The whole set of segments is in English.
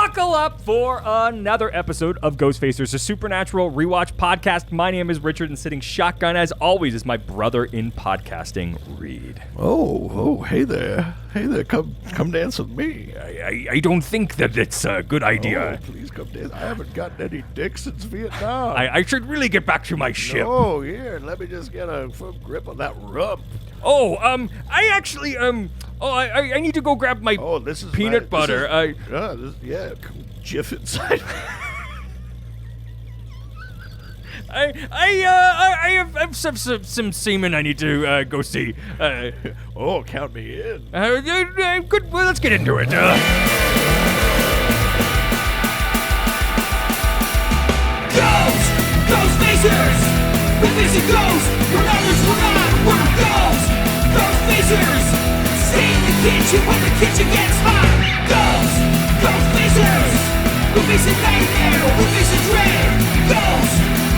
Buckle up for another episode of Ghostfacers, a supernatural rewatch podcast. My name is Richard, and sitting shotgun, as always, is my brother in podcasting, Reed. Oh, hey there. Hey there, come dance with me. I don't think that it's a good idea. Oh, please come dance. I haven't gotten any dick since Vietnam. I should really get back to my ship. Oh, here, let me just get a firm grip on that rump. I need to go grab my This is peanut butter. Jiff inside. I have some semen I need to go see. Count me in. Good. Well, let's get into it. Ghostfacers! We're facing ghosts! We're others, we're not! We're Ghostfacers! Stay in the kitchen when the kitchen gets hot! Ghostfacers! We're facing nightmare! We're facing dread!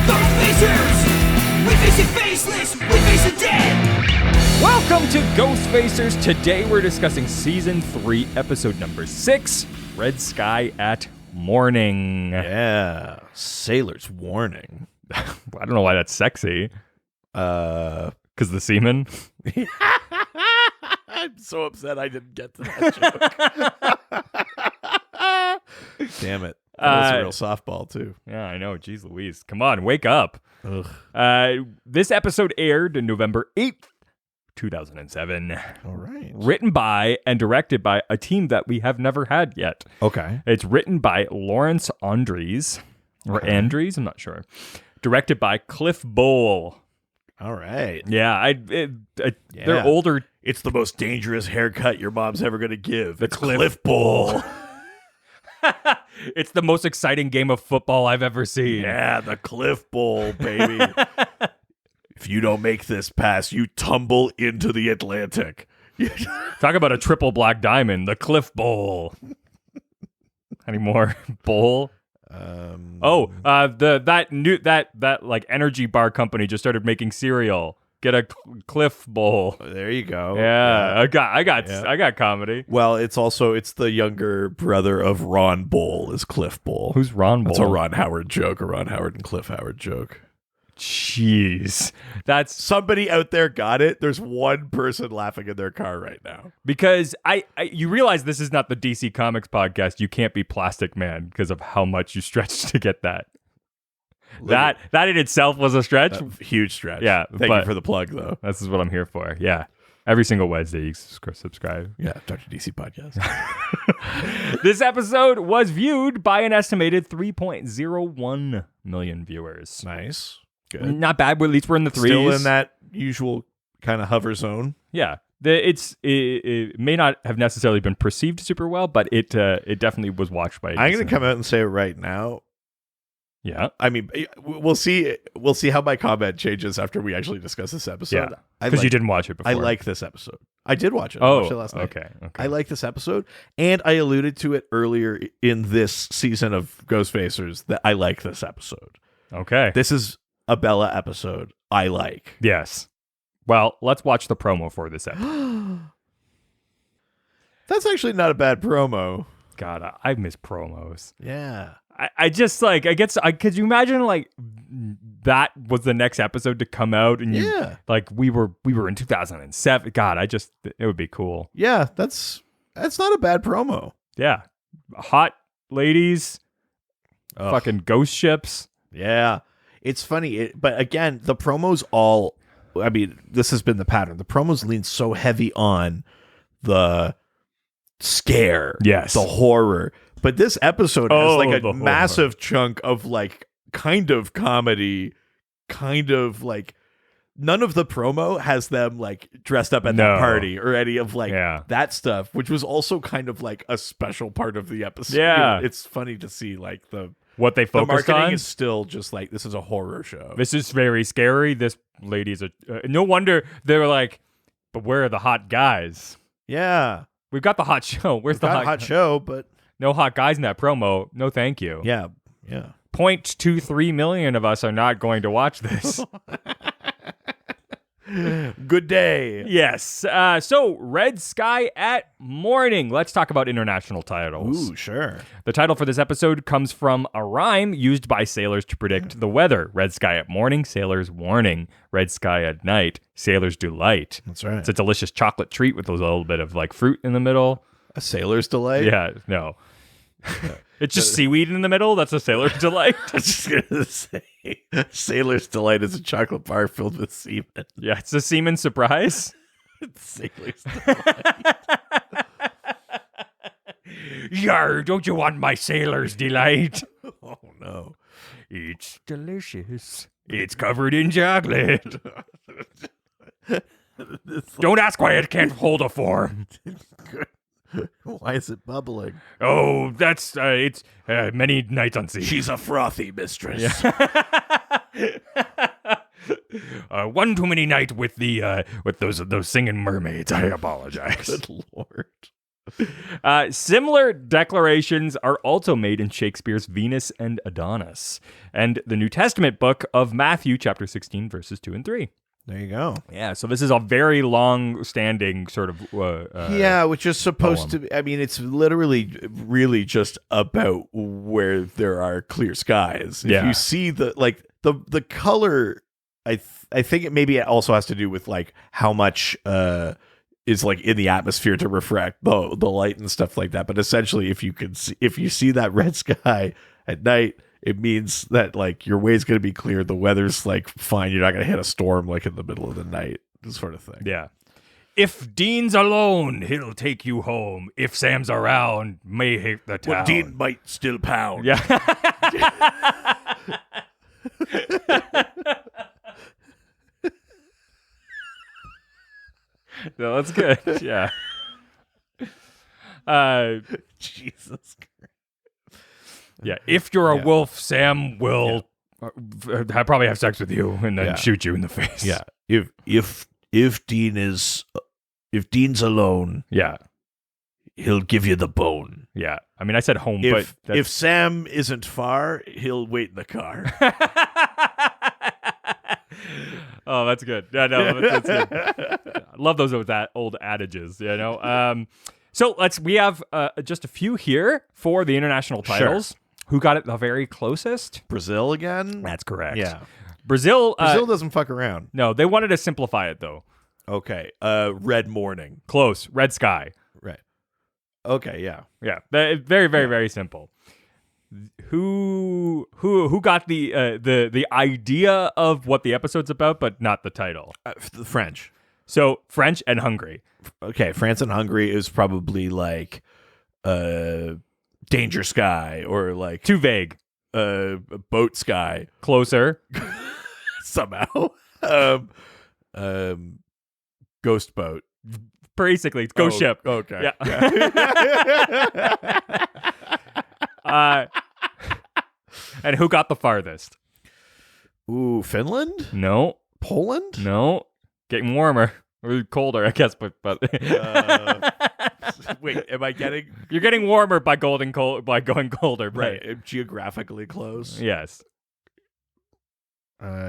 Ghostfacers! We're facing faceless! We're facing dead! Welcome to Ghostfacers. Today we're discussing Season 3, Episode number 6, Red Sky at Morning. Yeah, sailor's warning. I don't know why that's sexy. Because the semen? I'm so upset I didn't get to that joke. Damn it. That was a real softball, too. Yeah, I know. Jeez Louise. Come on, wake up. Ugh. This episode aired November 8th, 2007. All right. Written by and directed by a team that we have never had yet. Okay. It's written by Lawrence Andres. Or Andres, I'm not sure. Directed by Cliff Bowl. All right. Yeah, they're older. It's the most dangerous haircut your mom's ever going to give. The It's Cliff Bowl. It's the most exciting game of football I've ever seen. Yeah, the Cliff Bowl, baby. If you don't make this pass, you tumble into the Atlantic. Talk about a triple black diamond, the Cliff Bowl. Any more bowl? That like energy bar company just started making cereal. Get a Cliff Bowl. There you go. Yeah. I got comedy. Well, it's the younger brother of Ron Bowl is Cliff Bowl. Who's Ron Bowl? That's a Ron Howard joke, a Ron Howard and Cliff Howard joke. Jeez. That's somebody out there got it. There's one person laughing in their car right now. Because you realize this is not the DC Comics podcast. You can't be Plastic Man because of how much you stretched to get that. That in itself was a stretch. Huge stretch. Yeah. Thank you for the plug, though. This is what I'm here for. Yeah. Every single Wednesday you subscribe. Yeah, Dr. DC podcast. This episode was viewed by an estimated 3.01 million viewers. Nice. Good. Not bad, but at least we're in the threes. Still in that usual kind of hover zone. Yeah. It may not have necessarily been perceived super well, but it definitely was watched by. I'm going to come out and say it right now. Yeah. I mean, we'll see how my comment changes after we actually discuss this episode. Yeah. Because you didn't watch it before. I like this episode. I did watch it. Oh, I watched it last night. Okay. I like this episode, and I alluded to it earlier in this season of Ghostfacers that I like this episode. Okay. This is a Bela episode I like. Yes. Well, let's watch the promo for this episode. That's actually not a bad promo. God, I miss promos. Yeah. I just could you imagine like that was the next episode to come out and we were in 2007. God, it would be cool. Yeah, that's not a bad promo. Yeah. Hot ladies, fucking ghost ships. Yeah. It's funny, but again, the promos this has been the pattern. The promos lean so heavy on the scare, yes, the horror. But this episode has like a massive horror chunk of like kind of comedy, kind of like none of the promo has them like dressed up at the party or any of like that stuff, which was also kind of like a special part of the episode. Yeah. It's funny to see like what they focused the marketing on is still just like, this is a horror show. This is very scary. This lady's no wonder they were like, but where are the hot guys? Yeah. We've got the hot show. Where's the hot show, but no hot guys in that promo. No, thank you. Yeah. 0.23 million of us are not going to watch this. Good day. Yes. So, Red Sky at Morning. Let's talk about international titles. Ooh, sure. The title for this episode comes from a rhyme used by sailors to predict the weather. Red sky at morning, sailors warning. Red sky at night, sailors delight. That's right. It's a delicious chocolate treat with a little bit of like fruit in the middle. A sailor's delight? Yeah, no. It's just seaweed in the middle. That's a sailor's delight. I was just going to say, sailor's delight is a chocolate bar filled with semen. Yeah, it's a semen surprise. It's sailor's delight. Yar, don't you want my sailor's delight? Oh, no. It's delicious. It's covered in chocolate. Don't ask why it can't hold a form. Why is it bubbling? Oh, that's it's many nights on sea. She's a frothy mistress. One too many night with the with those singing mermaids. I apologize. Good Lord. Similar declarations are also made in Shakespeare's Venus and Adonis and the New Testament book of Matthew, chapter 16, verses 2 and 3. There you go. Yeah, so this is a very long-standing sort of which is supposed to be, I mean, it's literally really just about where there are clear skies. If you see the color, I think it maybe also has to do with like how much is like in the atmosphere to refract the light and stuff like that. But essentially, if you see that red sky at night, it means that like your way's going to be clear. The weather's like fine. You're not going to hit a storm like in the middle of the night, this sort of thing. Yeah. If Dean's alone, he'll take you home. If Sam's around, may hate the town. Well, Dean might still pound. Yeah. No, that's good. Yeah. Jesus Christ. Yeah, if you're a wolf, Sam will probably have sex with you and then shoot you in the face. Yeah, if Dean's alone, he'll give you the bone. Yeah, I mean I said home, but if if Sam isn't far, he'll wait in the car. Oh, that's good. Yeah, no, that's good. I love those old adages. You know. So we have just a few here for the international titles. Sure. Who got it the very closest? Brazil again? That's correct. Yeah. Brazil doesn't fuck around. No, they wanted to simplify it, though. Okay. Red morning. Close. Red sky. Right. Okay, yeah. Yeah. Very, very, very simple. Who got the idea of what the episode's about, but not the title? The French. So, French and Hungary. Okay, France and Hungary is probably like Danger Sky or like too vague. Boat Sky. Closer. Somehow. Ghost Boat. Basically, it's Ghost Ship. Okay. Yeah. And who got the farthest? Ooh, Finland? No. Poland? No. Getting warmer. Or colder, I guess, but wait, am I getting? You're getting warmer by going colder, right? Geographically close. Yes.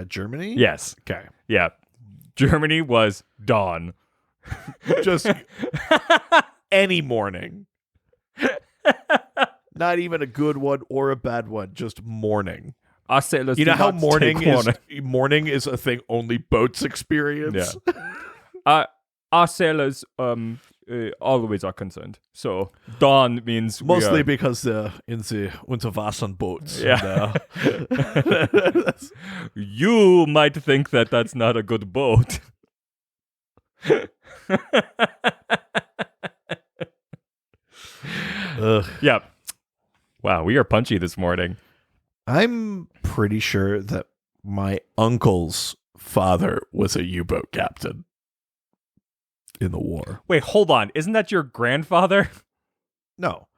Germany. Yes. Okay. Yeah. Germany was dawn. Just any morning. Not even a good one or a bad one. Just morning. You know how morning is a thing only boats experience. Yeah. Our sailors always are concerned. So dawn means mostly because they're in the Unterwasser boats. Yeah. You might think that that's not a good boat. Yeah. Wow, we are punchy this morning. I'm pretty sure that my uncle's father was a U-boat captain in the war. Wait, hold on. Isn't that your grandfather? No.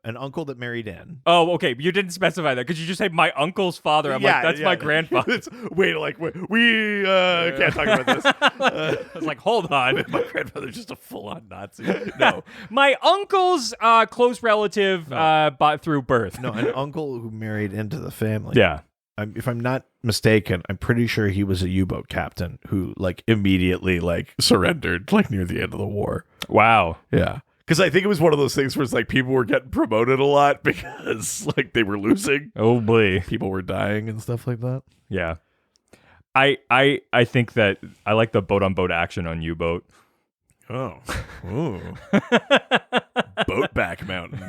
An uncle that married in. Oh, okay. You didn't specify that. Could you just say my uncle's father? I'm like, that's my grandfather. We can't talk about this. I was like, hold on. My grandfather's just a full-on Nazi. No. My uncle's close relative through birth. No, an uncle who married into the family. Yeah. if I'm not mistaken, I'm pretty sure he was a U-boat captain who like immediately like surrendered like near the end of the war. Wow. Yeah. Because I think it was one of those things where it's like people were getting promoted a lot because like they were losing. Oh boy. People were dying and stuff like that. Yeah. I think that I like the boat on boat action on U-boat. Oh. Ooh. Boat back mountain.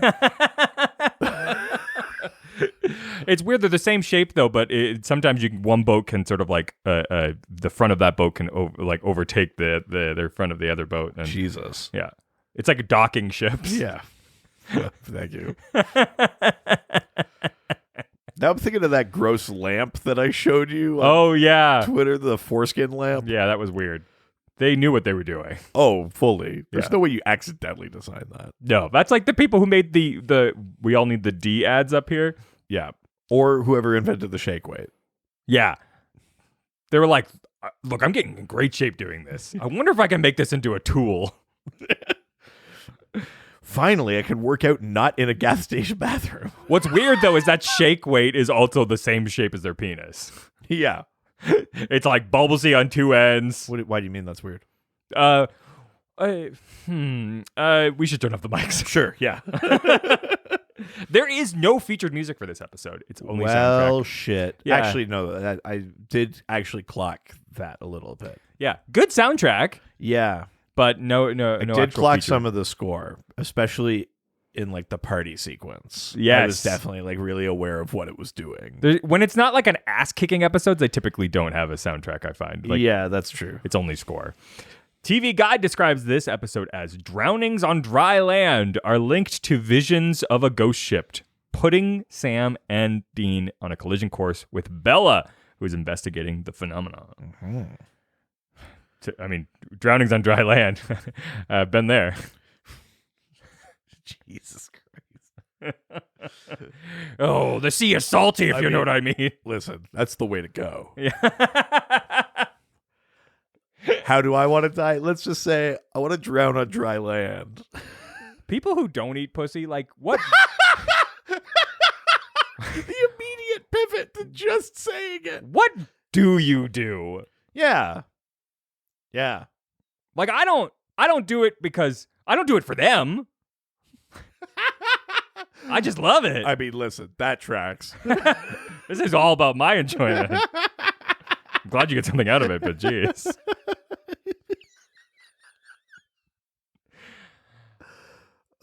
It's weird. They're the same shape though, but sometimes one boat can sort of like the front of that boat can overtake the front of the other boat. And, Jesus. Yeah. It's like docking ships. Yeah. Thank you. Now I'm thinking of that gross lamp that I showed you on Twitter, the foreskin lamp. Yeah, that was weird. They knew what they were doing. Oh, fully. There's no way you accidentally designed that. No, that's like the people who made the we all need the D ads up here. Yeah. Or whoever invented the shake weight. Yeah. They were like, look, I'm getting in great shape doing this. I wonder if I can make this into a tool. Finally, I can work out not in a gas station bathroom. What's weird, though, is that shake weight is also the same shape as their penis. Yeah. It's like bulbousy on two ends. Why do you mean that's weird? We should turn off the mics. Sure, yeah. There is no featured music for this episode. It's only soundtrack. Well, shit. Yeah. Actually, no, I did actually clock that a little bit. Yeah. Good soundtrack. Yeah. But no. I did clock some of the score, especially in like the party sequence. Yes. I was definitely like really aware of what it was doing. When it's not like an ass-kicking episode, they typically don't have a soundtrack, I find. Like, yeah, that's true. It's only score. TV Guide describes this episode as drownings on dry land are linked to visions of a ghost ship, putting Sam and Dean on a collision course with Bela, who is investigating the phenomenon. Mm-hmm. I mean, drownings on dry land. I've been there. Jesus Christ. Oh, the sea is salty, if you know what I mean. Listen, that's the way to go. Yeah. How do I want to die? Let's just say I want to drown on dry land. People who don't eat pussy, like, what? The immediate pivot to just saying it. What do you do? Yeah. Yeah. Like, I don't do it because I don't do it for them. I just love it. I mean, listen, that tracks. This is all about my enjoyment. I'm glad you get something out of it, but jeez.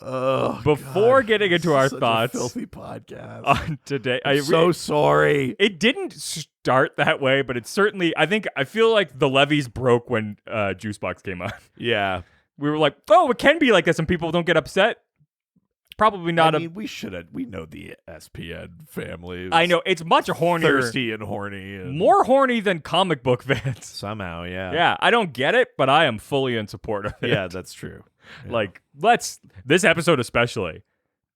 Oh, Before God. getting into our Such thoughts a filthy podcast on today, I'm so sorry. It didn't start that way, but it certainly. I feel like the levees broke when Juicebox came on. Yeah, we were like, oh, it can be like this, and people don't get upset. Probably not. We should. We know the SPN family. I know it's much hornier, thirsty and horny, and more horny than comic book fans. Somehow, yeah. Yeah, I don't get it, but I am fully in support of it. Yeah, that's true. Yeah. Like, this episode especially.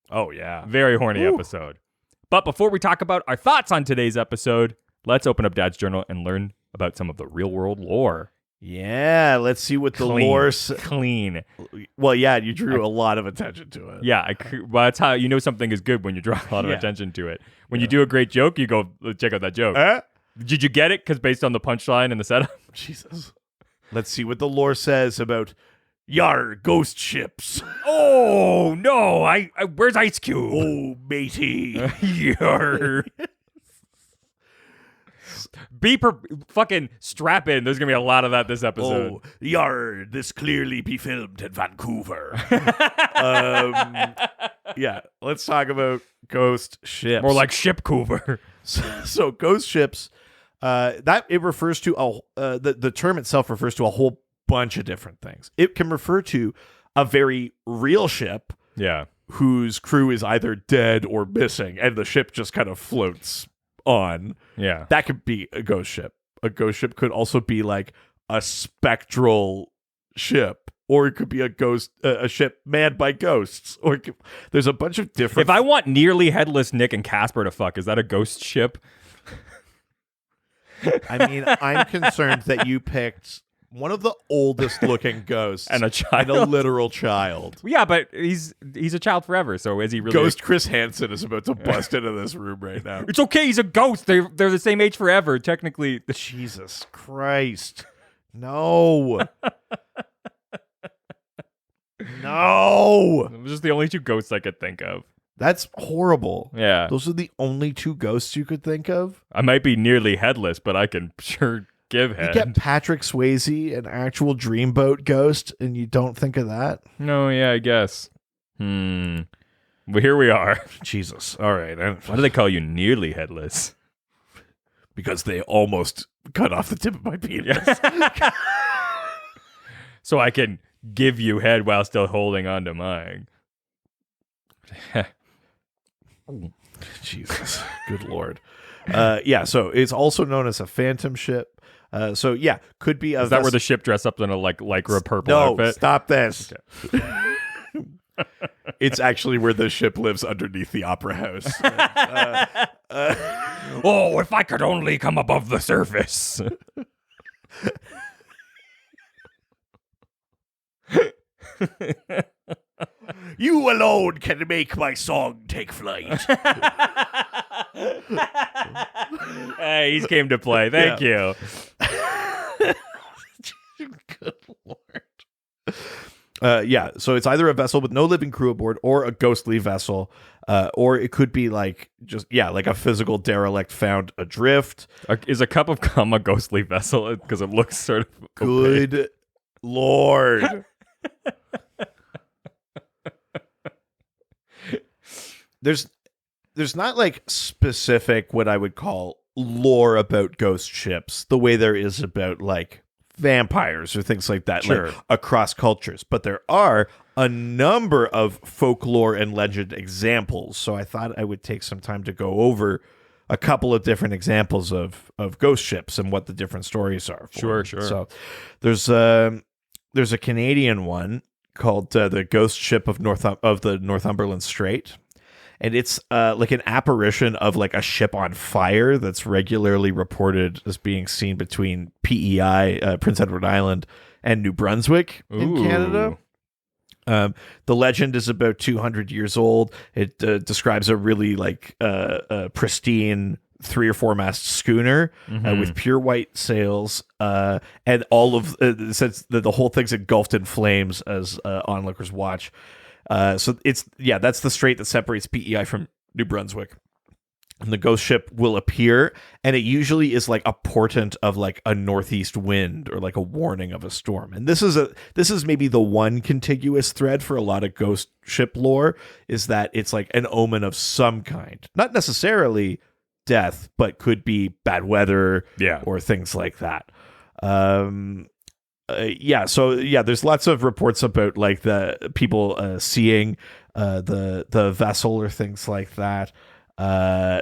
Oh yeah, very horny episode. But before we talk about our thoughts on today's episode, let's open up Dad's journal and learn about some of the real world lore. Yeah, let's see what the lore clean. Well, yeah, you drew a lot of attention to it. Yeah, well, that's how you know something is good when you draw a lot of attention to it. When you do a great joke, you go check out that joke. Did you get it? Because based on the punchline and the setup. Jesus. Let's see what the lore says about yar ghost ships. Oh no! I where's Ice Cube? Oh matey, yar. Fucking strap in. There's gonna be a lot of that this episode. Oh, yar, this clearly be filmed in Vancouver. Yeah, let's talk about ghost ships. More like Shipcouver. So ghost ships, that it refers to the term itself refers to a whole bunch of different things. It can refer to a very real ship, whose crew is either dead or missing, and the ship just kind of floats on. Yeah. That could be a ghost ship. A ghost ship could also be like a spectral ship, or it could be a ship manned by ghosts, or there's a bunch of different. If I want nearly headless Nick and Casper to fuck, is that a ghost ship? I mean, I'm concerned that you picked one of the oldest looking ghosts and a child, and a literal child. Yeah, but he's a child forever. So is he really? Ghost Chris Hansen is about to bust into this room right now. It's okay. He's a ghost. They're the same age forever. Technically. Jesus Christ. No. No. It was just the only two ghosts I could think of. That's horrible. Yeah. Those are the only two ghosts you could think of? I might be nearly headless, but I can sure give head. You get Patrick Swayze, an actual dreamboat ghost, and you don't think of that? No, yeah, I guess. But here we are. Jesus. All right. Why do they call you nearly headless? Because they almost cut off the tip of my penis. So I can give you head while still holding on to mine. Jesus. Good Lord. Yeah, so it's also known as a phantom ship. So yeah, could be a Is that where the ship dressed up in a lycra purple No, outfit? stop this. Okay. It's actually where the ship lives underneath the opera house. Oh, if I could only come above the surface. You alone can make my song take flight. Hey, he's came to play. Thank you. Good Lord. Yeah, so it's either a vessel with no living crew aboard or a ghostly vessel, or it could be like like a physical derelict found adrift. Is a cup of cum a ghostly vessel? Because it looks sort of Good opaque. Lord. There's not like specific what I would call lore about ghost ships the way there is about like vampires or things like that, Sure. like across cultures, but there are a number of folklore and legend examples, so I thought I would take some time to go over a couple of different examples of ghost ships and what the different stories are for. Sure. So there's a Canadian one called the Ghost Ship of the Northumberland Strait. And it's like an apparition of like a ship on fire that's regularly reported as being seen between PEI, Prince Edward Island, and New Brunswick in Canada. The legend is about 200 years old. It describes a really like pristine 3 or 4 mast schooner with pure white sails, and all of it says that the whole thing's engulfed in flames as onlookers watch. So that's the strait that separates PEI from New Brunswick. And the ghost ship will appear, and it usually is like a portent of like a northeast wind or like a warning of a storm. And this is maybe the one contiguous thread for a lot of ghost ship lore, is that it's like an omen of some kind, not necessarily death, but could be bad weather, or things like that. There's lots of reports about like the people seeing the vessel or things like that,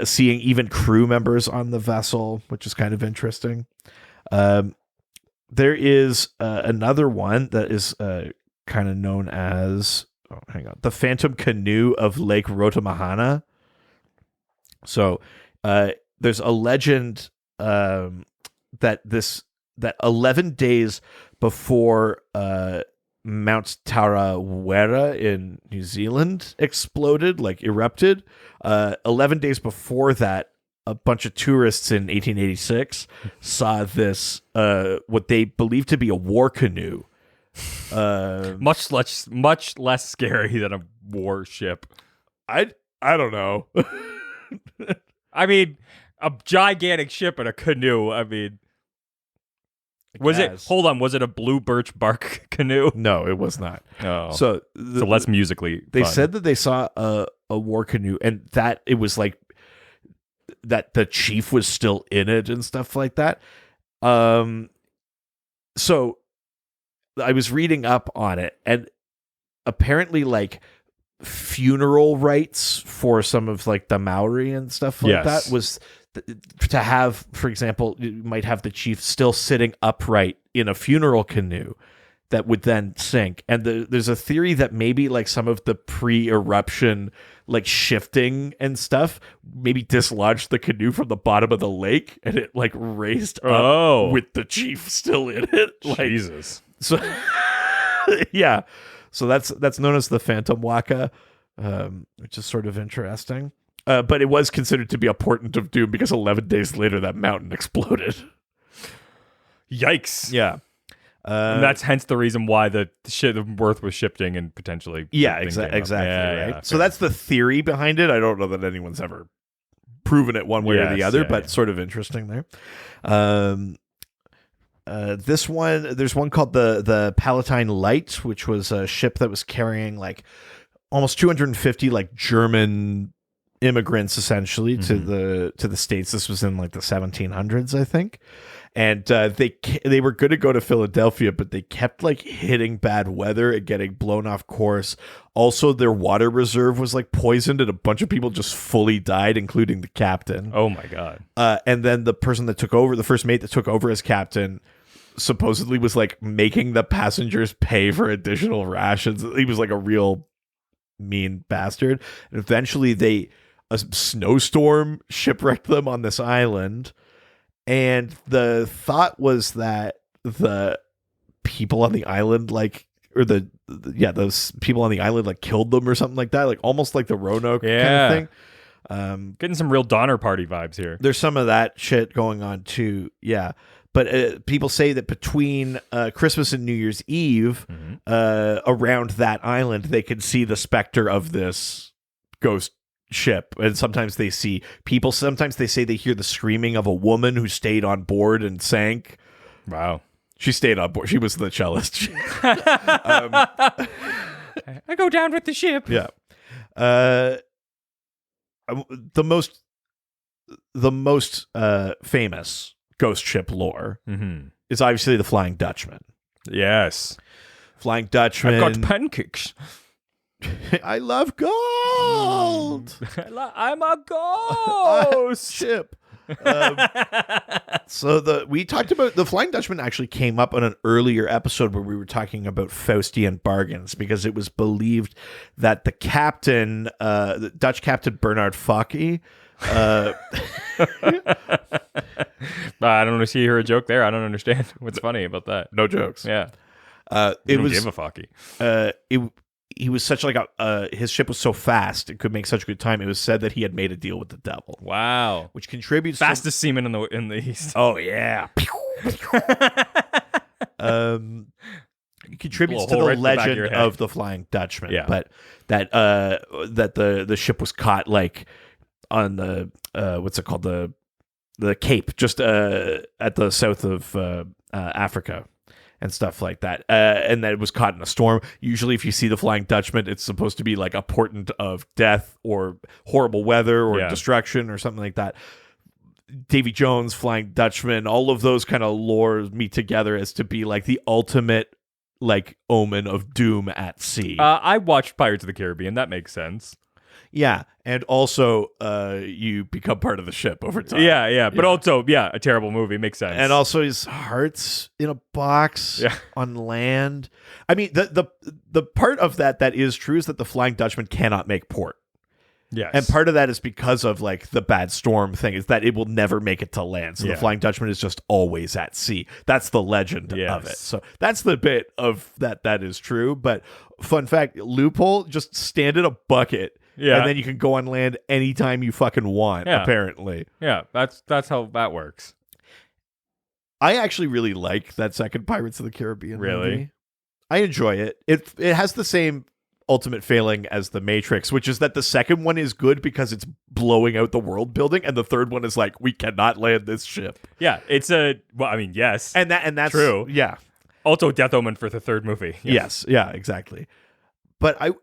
seeing even crew members on the vessel, which is kind of interesting. There is another one that is kind of known as the Phantom Canoe of Lake Rotomahana. So there's a legend that 11 days before Mount Tarawera in New Zealand exploded, like erupted, 11 days before that, a bunch of tourists in 1886 saw this, what they believed to be a war canoe. Much less scary than a warship. I don't know. I mean, a gigantic ship and a canoe. I mean, was it a blue birch bark canoe? No, it was not. Oh, so less musically they fun. said that they saw a war canoe, and that it was like that the chief was still in it and stuff like that. So I was reading up on it, and apparently like funeral rites for some of like the Maori and stuff like that was to have, for example, you might have the chief still sitting upright in a funeral canoe that would then sink. And there's a theory that maybe like some of the pre-eruption like shifting and stuff, maybe dislodged the canoe from the bottom of the lake, and it like raised up with the chief still in it. Like, Jesus. So yeah, so that's known as the Phantom Waka, which is sort of interesting. But it was considered to be a portent of doom because 11 days later that mountain exploded. Yikes. Yeah. And that's hence the reason why the Worth was shifting and potentially. Yeah, exactly. Right. Yeah, so that's the theory behind it. I don't know that anyone's ever proven it one way or the other, but sort of interesting there. This one, there's one called the Palatine Light, which was a ship that was carrying like almost 250 like German immigrants essentially to the States. This was in like the 1700s, I think. And they were good to go to Philadelphia, but they kept like hitting bad weather and getting blown off course. Also, their water reserve was like poisoned, and a bunch of people just fully died, including the captain. Oh my god! And then the person that took over, the first mate that took over as captain, supposedly was like making the passengers pay for additional rations. He was like a real mean bastard. And eventually, a snowstorm shipwrecked them on this island. And the thought was that the people on the island, like, or those people on the island, like, killed them or something like that, like almost like the Roanoke kind of thing. Getting some real Donner Party vibes here. There's some of that shit going on too, yeah. But people say that between Christmas and New Year's Eve, around that island, they could see the specter of this ghost ship, and sometimes they see people. Sometimes they say they hear the screaming of a woman who stayed on board and sank. Wow, she stayed on board. She was the cellist. I go down with the ship. Yeah. The most famous ghost ship lore is obviously the Flying Dutchman. Yes, Flying Dutchman. I've got pancakes. I love gold. I'm a ghost ship. So we talked about the Flying Dutchman actually came up on an earlier episode where we were talking about Faustian bargains, because it was believed that the captain, the Dutch captain Bernard Fokke, I don't see you hear a joke there. I don't understand what's funny about that. No jokes. Yeah. It was give a Fokke. He was such like his ship was so fast it could make such a good time. It was said that he had made a deal with the devil. Wow, which contributes fastest seaman in the East. Oh yeah. It contributes to the legend of the Flying Dutchman. Yeah. But that the ship was caught like on the what's it called, the Cape, just at the south of Africa. And stuff like that. And that it was caught in a storm. Usually if you see the Flying Dutchman, it's supposed to be like a portent of death or horrible weather or destruction or something like that. Davy Jones, Flying Dutchman, all of those kind of lore meet together as to be like the ultimate like omen of doom at sea. I watched Pirates of the Caribbean. That makes sense. Yeah, and also you become part of the ship over time. Yeah, but also, a terrible movie. Makes sense. And also his heart's in a box on land. I mean, the part of that is true is that the Flying Dutchman cannot make port. Yes. And part of that is because of like the bad storm thing, is that it will never make it to land. So the Flying Dutchman is just always at sea. That's the legend of it. So that's the bit of that is true. But fun fact, loophole, just stand in a bucket. Yeah. And then you can go on land anytime you fucking want, apparently. Yeah, that's how that works. I actually really like that second Pirates of the Caribbean movie. I enjoy it. It has the same ultimate failing as The Matrix, which is that the second one is good because it's blowing out the world building, and the third one is like, we cannot land this ship. Yeah, it's yes. And that's true. Yeah. Also Death Omen for the third movie. Yes, yeah, exactly. But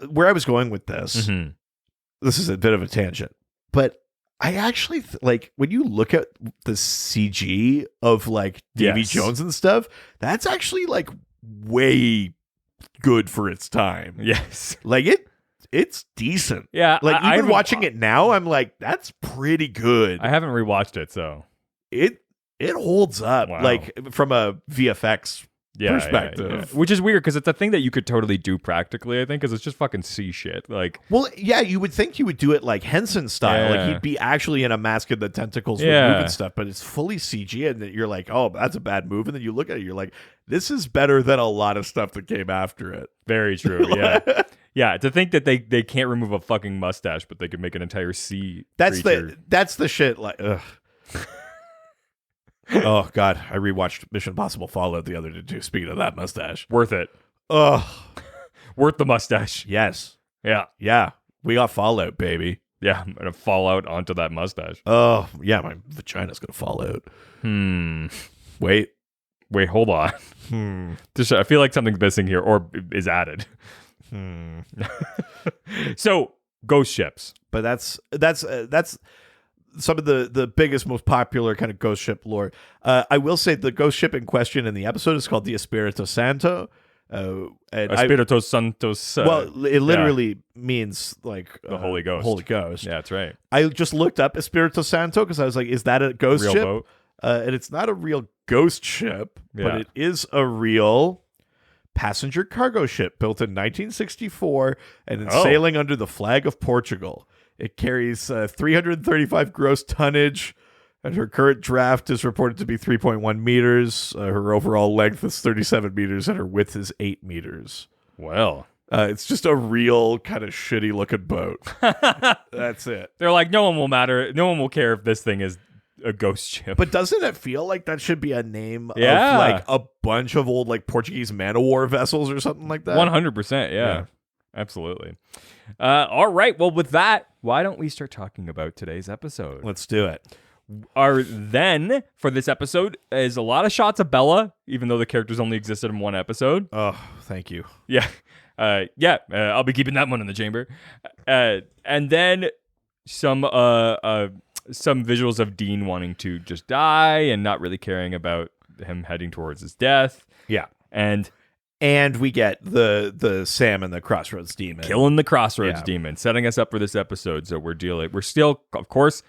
where I was going with this, this is a bit of a tangent, but I actually like when you look at the CG of like Davy Jones and stuff, that's actually like way good for its time. Yes, like it's decent. Yeah, like even watching it now, I'm like, that's pretty good. I haven't rewatched it, so it holds up. Wow. Like from a VFX perspective. Which is weird because it's a thing that you could totally do practically, I think, because it's just fucking sea shit. Like, well, yeah, you would think you would do it like Henson style. Like he'd be actually in a mask and the tentacles would move and stuff, but it's fully CG, and you're like, oh, that's a bad move. And then you look at it, you're like, this is better than a lot of stuff that came after it. Very true. Yeah. Yeah, to think that they can't remove a fucking mustache, but they could make an entire sea creature. That's the shit. Like, ugh. Oh God, I rewatched Mission Impossible Fallout the other day too. Speaking of that mustache, worth it. Ugh, worth the mustache. Yes. Yeah. We got Fallout, baby. Yeah, I'm gonna fall out onto that mustache. Oh yeah, my vagina's gonna fall out. Wait, hold on. I feel like something's missing here, or is added. So ghost ships, but that's some of the biggest, most popular kind of ghost ship lore. I will say the ghost ship in question in the episode is called the Espirito Santo. Espirito Santos. Well, it literally means like the Holy Ghost. Holy Ghost. Yeah, that's right. I just looked up Espirito Santo because I was like, is that a ghost real ship? Boat? And it's not a real ghost ship, but it is a real passenger cargo ship built in 1964 and sailing under the flag of Portugal. It carries 335 gross tonnage, and her current draft is reported to be 3.1 meters. Her overall length is 37 meters, and her width is 8 meters. Well, it's just a real kind of shitty looking boat. That's it. They're like, no one will care if this thing is a ghost ship. But doesn't it feel like that should be a name of like a bunch of old like Portuguese man-of-war vessels or something like that? 100%, yeah. Absolutely. All right, well, with that, why don't we start talking about today's episode? Let's do it. Our then for this episode is a lot of shots of Bela, even though the characters only existed in one episode. Oh, thank you. Yeah. I'll be keeping that one in the chamber. And then some visuals of Dean wanting to just die and not really caring about him heading towards his death. Yeah. And we get the Sam and the Crossroads Demon. Killing the Crossroads Demon, setting us up for this episode. So we're still, of course,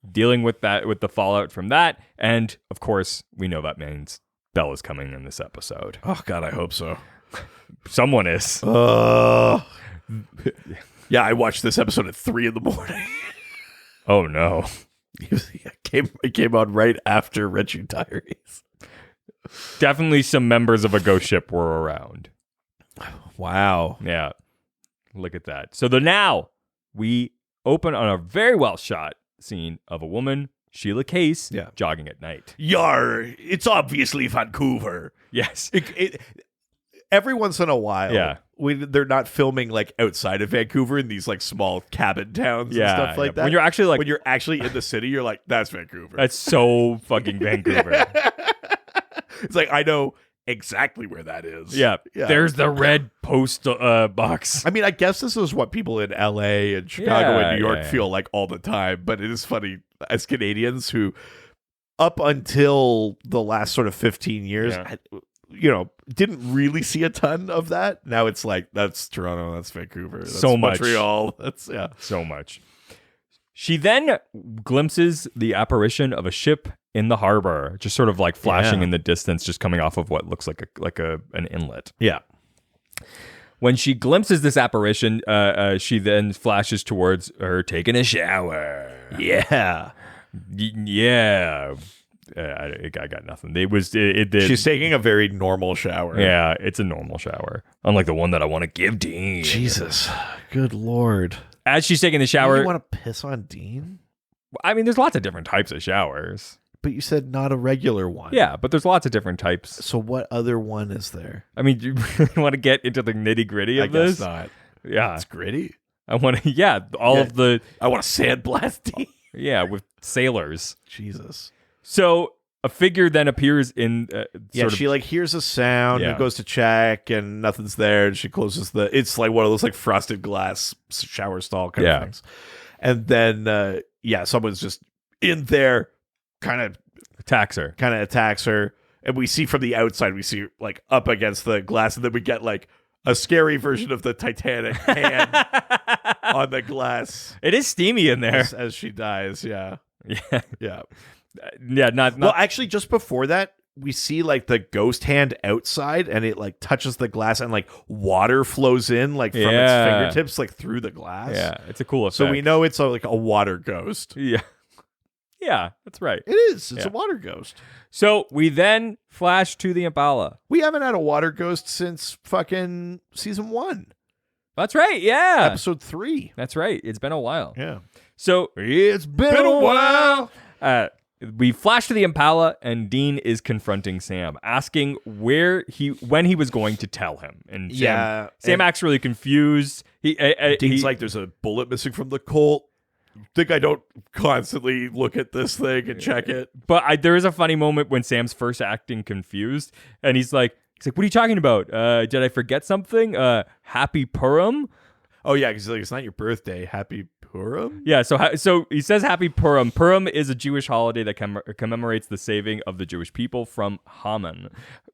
dealing with the fallout from that. And, of course, we know that means Bela's coming in this episode. Oh, God, I hope so. Someone is. Yeah, I watched this episode at 3 a.m. Oh, no. It came on right after Retro Diaries. Definitely some members of a ghost ship were around. Wow. Yeah. Look at that. So now we open on a very well shot scene of a woman, Sheila Case, jogging at night. Yar, it's obviously Vancouver. Yes. Every once in a while, they're not filming like outside of Vancouver in these like small cabin towns and stuff like that. When you're actually in the city, you're like, that's Vancouver. That's so fucking Vancouver. It's like, I know exactly where that is. Yeah. There's the red post box. I mean, I guess this is what people in LA and Chicago and New York feel like all the time, but it is funny as Canadians who, up until the last sort of 15 years, didn't really see a ton of that. Now it's like, that's Toronto, that's Vancouver, that's so much. Montreal. That's so much. She then glimpses the apparition of a ship in the harbor, just sort of like flashing in the distance, just coming off of what looks like an inlet. Yeah. When she glimpses this apparition, she then flashes towards her taking a shower. Yeah. Yeah. I got nothing. She's taking a very normal shower. Yeah, it's a normal shower. Unlike the one that I want to give Dean. Jesus. Good Lord. As she's taking the shower. You want to piss on Dean? I mean, there's lots of different types of showers. But you said not a regular one. Yeah, but there's lots of different types. So what other one is there? I mean, do you really want to get into the nitty gritty of this? I guess not. Yeah. It's gritty. I want to, of the... I want to sandblast Dean. Yeah, with sailors. Jesus. So a figure then appears in she like hears a sound and goes to check and nothing's there, and she closes it's like one of those like frosted glass shower stall kind of things. And then someone's just in there, kind of attacks her, and we see from the outside, we see like up against the glass, and then we get like a scary version of the Titanic hand on the glass. It is steamy in there as she dies. Yeah. Not well, actually, just before that, we see like the ghost hand outside, and it like touches the glass, and like water flows in like from its fingertips like through the glass. Yeah, it's a cool effect. So we know it's like a water ghost. Yeah. Yeah, that's right. It is. It's a water ghost. So we then flash to the Impala. We haven't had a water ghost since fucking season 1. That's right. Yeah. Episode 3. That's right. It's been a while. Yeah. So it's been a while. We flash to the Impala, and Dean is confronting Sam, asking when he was going to tell him. And Sam acts really confused. Dean's like, "There's a bullet missing from the Colt. Think I don't constantly look at this thing and check it?" But there is a funny moment when Sam's first acting confused, and he's like, "What are you talking about? Did I forget something? Happy Purim?" Oh yeah, because like, it's not your birthday. Happy Purim? Yeah, so he says Happy Purim. Purim is a Jewish holiday that commemorates the saving of the Jewish people from Haman,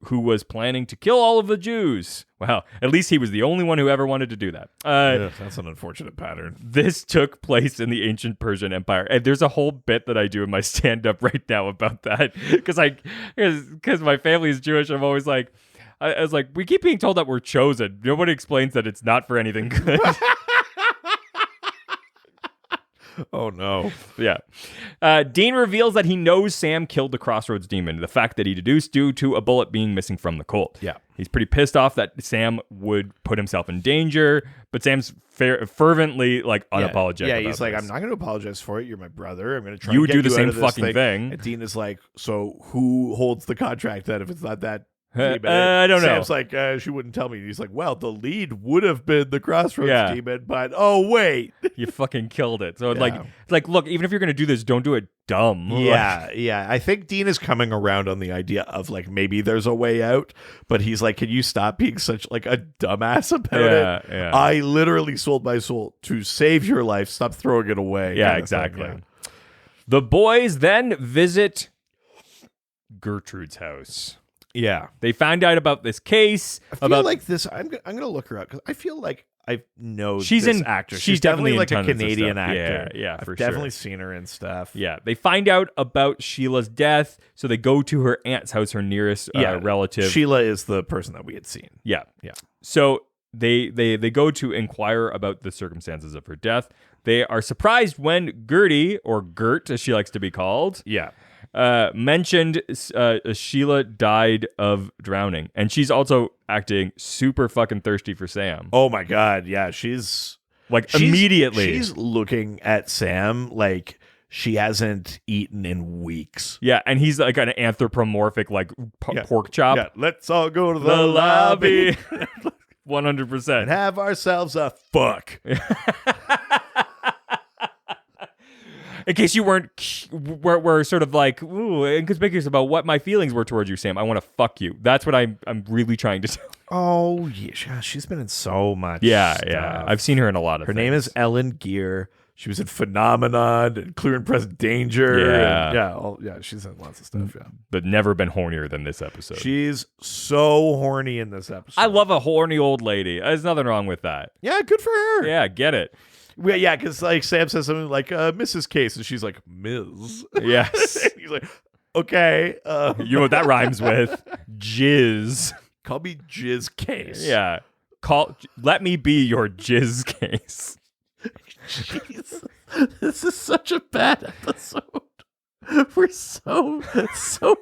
who was planning to kill all of the Jews. Well, at least he was the only one who ever wanted to do that. That's an unfortunate pattern. This took place in the ancient Persian Empire. And there's a whole bit that I do in my stand-up right now about that. Because my family is Jewish, I'm always like, I was like, we keep being told that we're chosen. Nobody explains that it's not for anything good. Oh, no. Yeah. Dean reveals that he knows Sam killed the Crossroads Demon, the fact that he deduced due to a bullet being missing from the Colt. Yeah. He's pretty pissed off that Sam would put himself in danger, but Sam's fervently, like, unapologetic. Yeah, he's like, this. I'm not going to apologize for it. You're my brother. I'm going to try You to get do the you same out of this fucking thing. And Dean is like, so who holds the contract then if it's not that? I don't know. Sam's like, she wouldn't tell me. And he's like, well, the lead would have been the Crossroads Demon, but oh wait, you fucking killed it. So like, look, even if you're gonna do this, don't do it dumb. Yeah. I think Dean is coming around on the idea of like maybe there's a way out, but he's like, can you stop being such like a dumbass about it? Yeah. I literally sold my soul to save your life. Stop throwing it away. Yeah, exactly. The boys then visit Gertrude's house. Yeah, they found out about this case. I feel like this. I'm gonna look her up because I feel like I know she's this an actress. She's definitely like a Canadian actor. Yeah, I've for definitely sure. seen her in stuff. Yeah, they find out about Sheila's death, so they go to her aunt's house, her nearest relative. Sheila is the person that we had seen. Yeah. So they go to inquire about the circumstances of her death. They are surprised when Gertie, or Gert as she likes to be called, mentioned Sheila died of drowning, and she's also acting super fucking thirsty for Sam. Oh my god, yeah, she's immediately she's looking at Sam like she hasn't eaten in weeks. Yeah, and he's like an anthropomorphic like pork chop. Yeah, let's all go to the lobby. 100%. And have ourselves a fuck. In case you were sort of like, ooh, inconspicuous about what my feelings were towards you, Sam. I want to fuck you. That's what I'm really trying to tell. Oh, yeah. She's been in so much stuff. Yeah. I've seen her in a lot of Her things. name is Ellen Gear. She was in Phenomenon and Clear and Present Danger. She's in lots of stuff, But never been hornier than this episode. She's so horny in this episode. I love a horny old lady. There's nothing wrong with that. Yeah, good for her. Yeah, get it. Well, yeah, because like Sam says something like Mrs. Case, and she's like Ms. Yes. He's like, okay. You know what that rhymes with? Jizz. Call me Jizz Case. Yeah. Let me be your Jizz Case. Jeez. This is such a bad episode. We're so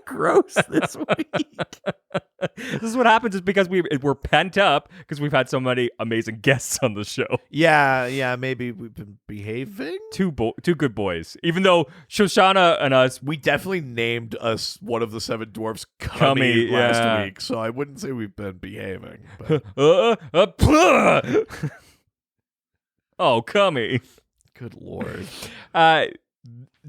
gross this week. This is what happens is because we're pent up because we've had so many amazing guests on the show. Yeah, maybe we've been behaving. Two good boys. Even though Shoshana and us, we definitely named us one of the seven dwarfs Cummy last week, so I wouldn't say we've been behaving. But... Oh, Cummy. Good Lord.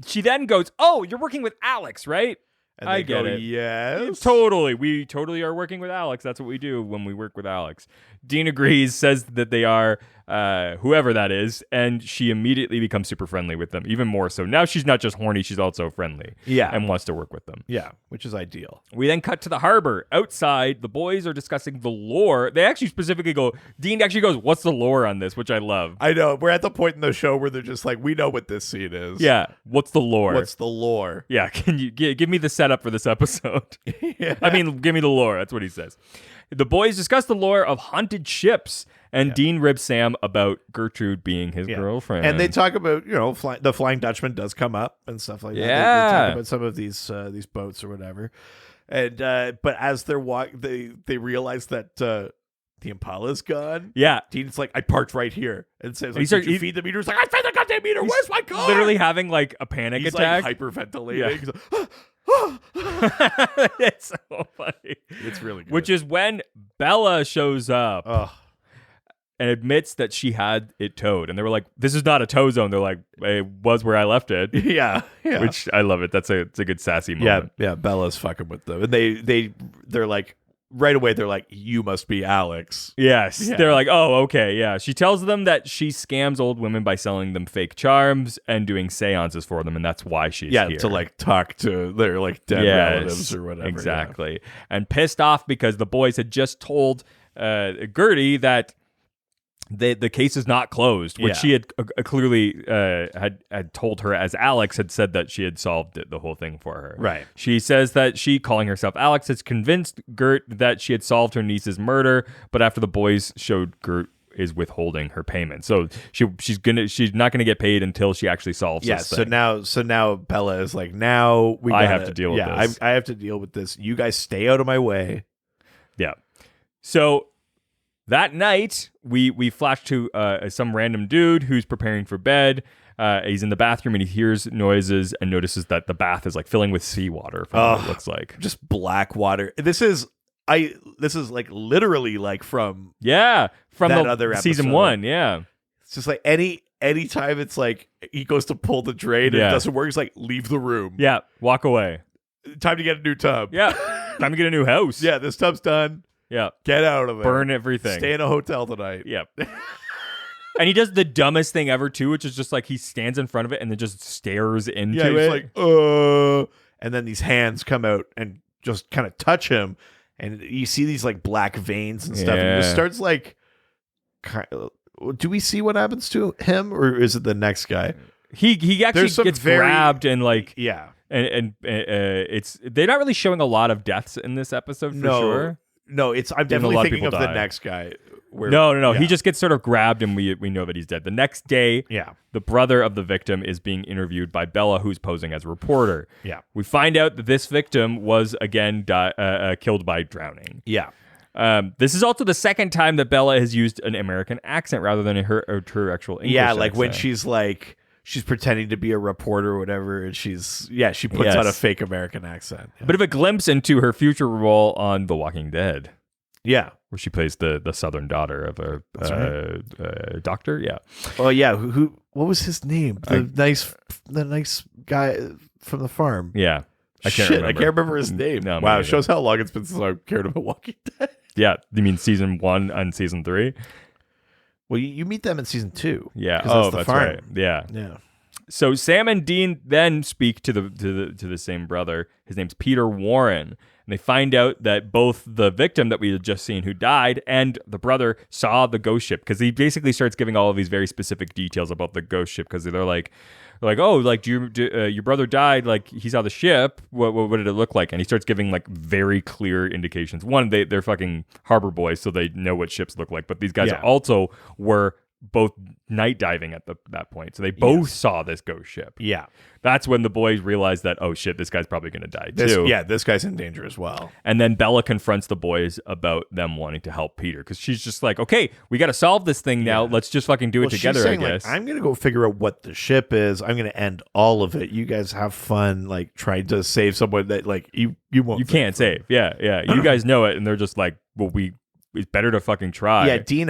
She then goes, "Oh, you're working with Alex, right?" And I get it. Yes. Totally. We totally are working with Alex. That's what we do when we work with Alex. Dean agrees, says that they are. whoever that is, and she immediately becomes super friendly with them, even more so. Now she's not just horny, she's also friendly. Yeah. And wants to work with them. Yeah, which is ideal. We then cut to the harbor. Outside, the boys are discussing the lore. They actually specifically go, Dean actually goes, what's the lore on this? Which I love. I know. We're at the point in the show where they're just like, we know what this scene is. Yeah. What's the lore? What's the lore? Yeah. Can you give me the setup for this episode? Yeah. I mean, give me the lore. That's what he says. The boys discuss the lore of haunted ships, and Dean ribs Sam about Gertrude being his girlfriend. And they talk about, the Flying Dutchman does come up and stuff like that. Yeah. They talk about some of these boats or whatever. And but as they're they realize that the Impala's gone. Yeah. Dean's like, I parked right here. And Sam's like, did you feed the meter? He's like, I fed the goddamn meter. Where's my car? Literally having like a panic attack. Like hyperventilating. Yeah. He's like, It's so funny. It's really good. Which is when Bela shows up and admits that she had it towed. And they were like, this is not a tow zone. They're like, it was where I left it. Yeah. Which I love it. It's a good sassy moment. Yeah. Bella's fucking with them. And they're like, right away, they're like, you must be Alex. Yes. Yeah. They're like, oh, okay. Yeah. She tells them that she scams old women by selling them fake charms and doing seances for them. And that's why she's here. To like talk to their like dead relatives or whatever. Exactly. Yeah. And pissed off because the boys had just told Gertie that the case is not closed, which she had clearly had told her, as Alex had said that she had solved the whole thing for her. Right. She says that she, calling herself Alex, has convinced Gert that she had solved her niece's murder, but after the boys showed Gert is withholding her payment, so she's not gonna get paid until she actually solves this thing. So now Bella is like, now I have to deal with this. I have to deal with this. You guys stay out of my way. Yeah. So that night, we flash to some random dude who's preparing for bed. He's in the bathroom and he hears noises and notices that the bath is like filling with seawater. From what it looks like just black water. This is like literally like from that other season episode. 1. Yeah, it's just like any time it's like he goes to pull the drain and it doesn't work. He's like, leave the room. Yeah, walk away. Time to get a new tub. Yeah, time to get a new house. Yeah, this tub's done. Yeah. Get out of there. Burn everything. Stay in a hotel tonight. Yep. And he does the dumbest thing ever, too, which is just like he stands in front of it and then just stares into it. He's like, and then these hands come out and just kind of touch him. And you see these like black veins and stuff. And it just starts like, do we see what happens to him or is it the next guy? He actually gets grabbed and like, yeah. And it's, they're not really showing a lot of deaths in this episode for sure. No, I'm definitely thinking of the next guy. No. Yeah. He just gets sort of grabbed and we know that he's dead. The next day, the brother of the victim is being interviewed by Bela, who's posing as a reporter. Yeah. We find out that this victim was, again, killed by drowning. Yeah. This is also the second time that Bela has used an American accent rather than her actual English accent. When she's like... She's pretending to be a reporter or whatever, and she puts on a fake American accent. Yeah. A bit of a glimpse into her future role on The Walking Dead. Yeah. Where she plays the southern daughter of a doctor. Yeah. Oh, yeah. What was his name? The nice guy from the farm. Yeah. I can't remember his name. No, wow, it shows how long it's been since I cared about Walking Dead. Yeah. You mean season 1 and season 3? Well, you meet them in season 2. Yeah. That's farm. Right. Yeah. Yeah. So Sam and Dean then speak to the same brother. His name's Peter Warren. And they find out that both the victim that we had just seen who died and the brother saw the ghost ship, because he basically starts giving all of these very specific details about the ghost ship, because they're like, oh, like your brother died, like he saw the ship. What did it look like? And he starts giving like very clear indications. One, they're fucking harbor boys, so they know what ships look like. But these guys also were both night diving at that point, so they both saw this ghost ship. Yeah, that's when the boys realize that, oh shit, this guy's probably gonna die too. This guy's in danger as well. And then Bela confronts the boys about them wanting to help Peter, because she's just like, okay, we got to solve this thing now. Let's just fucking do it together. I guess I'm gonna go figure out what the ship is. I'm gonna end all of it. You guys have fun, like trying to save someone that like you won't. You can't save. Yeah. You guys know it, and they're just like, well, it's better to fucking try. Yeah, Dean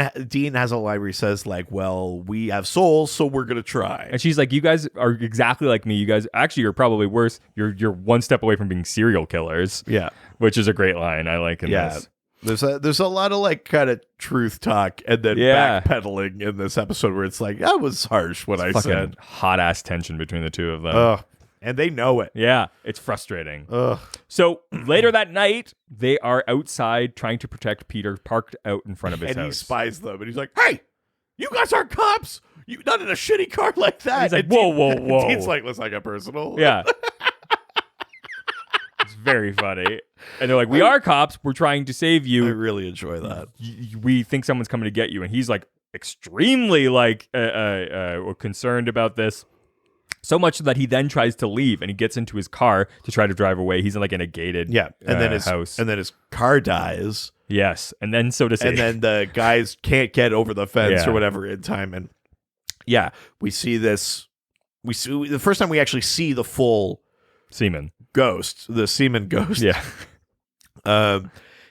has a line where he says like, well, we have souls, so we're gonna try. And she's like, you guys are exactly like me. You guys actually are probably worse. You're one step away from being serial killers. Yeah, which is a great line. I like in this. There's a lot of like kind of truth talk and then backpedaling in this episode where it's like, that was harsh what I said. Hot ass tension between the two of them. And they know it. Yeah, it's frustrating. So later that night, they are outside trying to protect Peter, parked out in front of his house. And he spies them, and he's like, "Hey, you guys aren't cops. You not in a shitty car like that." And he's like, "Whoa." Dean's like, "Let's not get personal." Yeah, it's very funny. And they're like, "We are cops. We're trying to save you." I really enjoy that. We think someone's coming to get you, and he's like extremely like concerned about this. So much that he then tries to leave and he gets into his car to try to drive away. He's like in a gated then his house. And then his car dies. Yes. And then so does he. And then the guys can't get over the fence or whatever in time. And we see this. We see the first time we actually see the full semen ghost, the semen ghost. Yeah.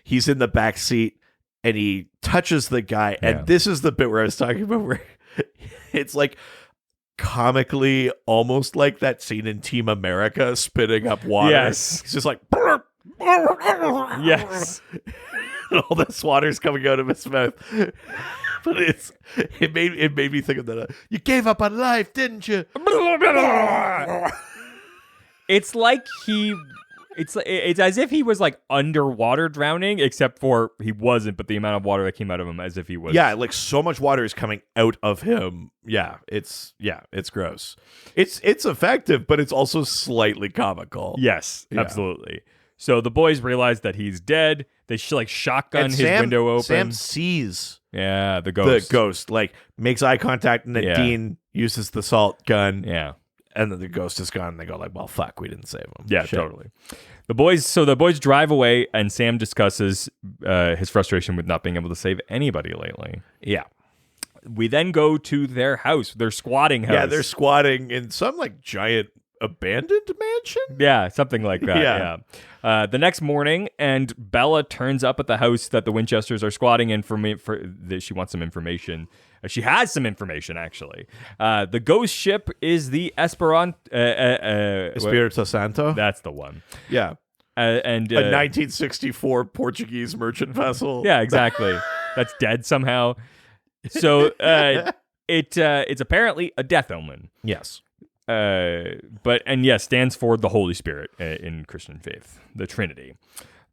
He's in the back seat and he touches the guy. And this is the bit where I was talking about where it's like comically almost like that scene in Team America spitting up water. Yes. He's just like, yes. And all this water's coming out of his mouth. But it made me think of that. You gave up on life, didn't you? It's like it's as if he was like underwater drowning, except for he wasn't, but the amount of water that came out of him as if he was. Yeah, like so much water is coming out of him. It's gross. It's effective, but it's also slightly comical. Yes, absolutely. So the boys realize that he's dead. They like shotgun his window open. Sam sees the ghost. Like makes eye contact, and then Dean uses the salt gun. Yeah. And then the ghost is gone, and they go like, well, fuck, we didn't save him. Yeah, totally. The boys drive away, and Sam discusses his frustration with not being able to save anybody lately. Yeah. We then go to their house, their squatting house. Yeah, they're squatting in some like giant abandoned mansion? Yeah, something like that, yeah. The next morning, and Bella turns up at the house that the Winchesters are squatting in she wants some information. She has some information, actually. The ghost ship is the Espirito Santo? That's the one. Yeah. And a 1964 Portuguese merchant vessel. Yeah, exactly. That's dead somehow. So it's apparently a death omen. Yes. Stands for the Holy Spirit in Christian faith, the Trinity.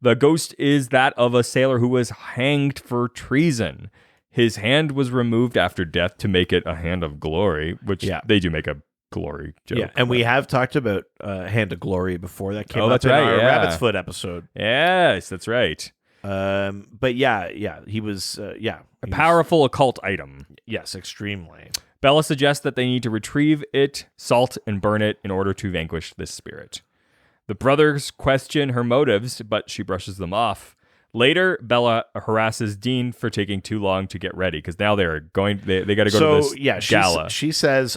The ghost is that of a sailor who was hanged for treason. His hand was removed after death to make it a hand of glory, which they do make a glory joke. Yeah, and we have talked about Hand of Glory before. That came up that's in right, our Rabbit's Foot episode. Yes, that's right. But he was a powerful occult item. Yes, extremely. Bella suggests that they need to retrieve it, salt, and burn it in order to vanquish this spirit. The brothers question her motives, but she brushes them off. Later, Bella harasses Dean for taking too long to get ready because now they got to go to this gala. She says,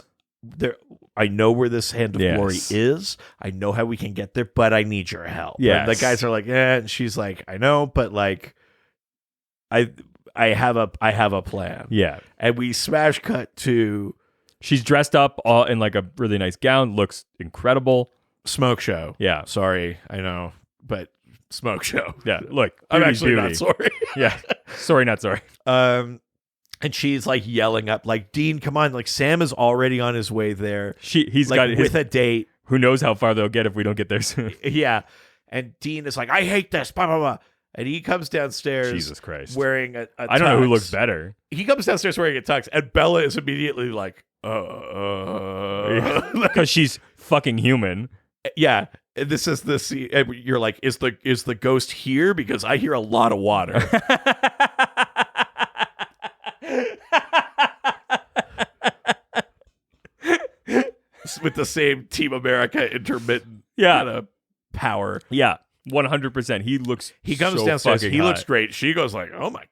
I know where this Hand of Glory is. I know how we can get there, but I need your help. Yes. And the guys are like, and she's like, I know, but like, I have a plan. Yeah. And we smash cut to she's dressed up all in like a really nice gown, looks incredible. Smoke show. Yeah. Sorry, I know, but smoke show. Yeah. Look, I'm actually not sorry. Yeah. Sorry, not sorry. And she's like yelling up, like, Dean, come on. Like, Sam is already on his way there. He's like, got with a date. Who knows how far they'll get if we don't get there soon. Yeah. And Dean is like, I hate this, blah, blah, blah. And he comes downstairs. Jesus Christ. Wearing a tux. I don't know who looks better. He comes downstairs wearing a tux, and Bella is immediately like, because she's fucking human. Yeah. And this is the scene. And you're like, is the ghost here? Because I hear a lot of water. With the same Team America intermittent kind of power. Yeah, 100%. He comes so downstairs. He hot. looks great. She goes like, oh my.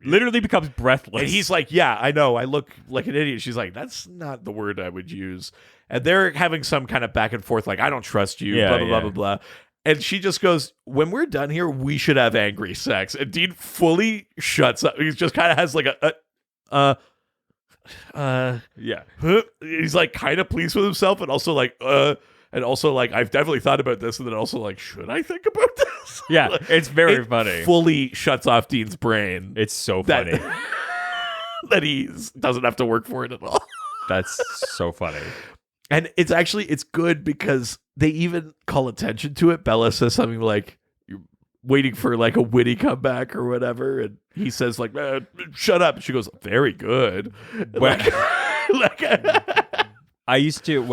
Literally becomes breathless. And he's like, yeah, I know. I look like an idiot. She's like, that's not the word I would use. And they're having some kind of back and forth, like, I don't trust you, blah, blah, blah, blah, blah. And she just goes, when we're done here, we should have angry sex. And Dean fully shuts up. He just kind of has like He's like kind of pleased with himself and also like, and And also, like, I've definitely thought about this, and then also, like, should I think about this? Yeah, Like, it's very it funny. Fully shuts off Dean's brain. It's so funny. That he doesn't have to work for it at all. That's so funny. And it's good because they even call attention to it. Bella says something like, you're waiting for like a witty comeback or whatever. And he says like, shut up. And she goes, very good. I used to,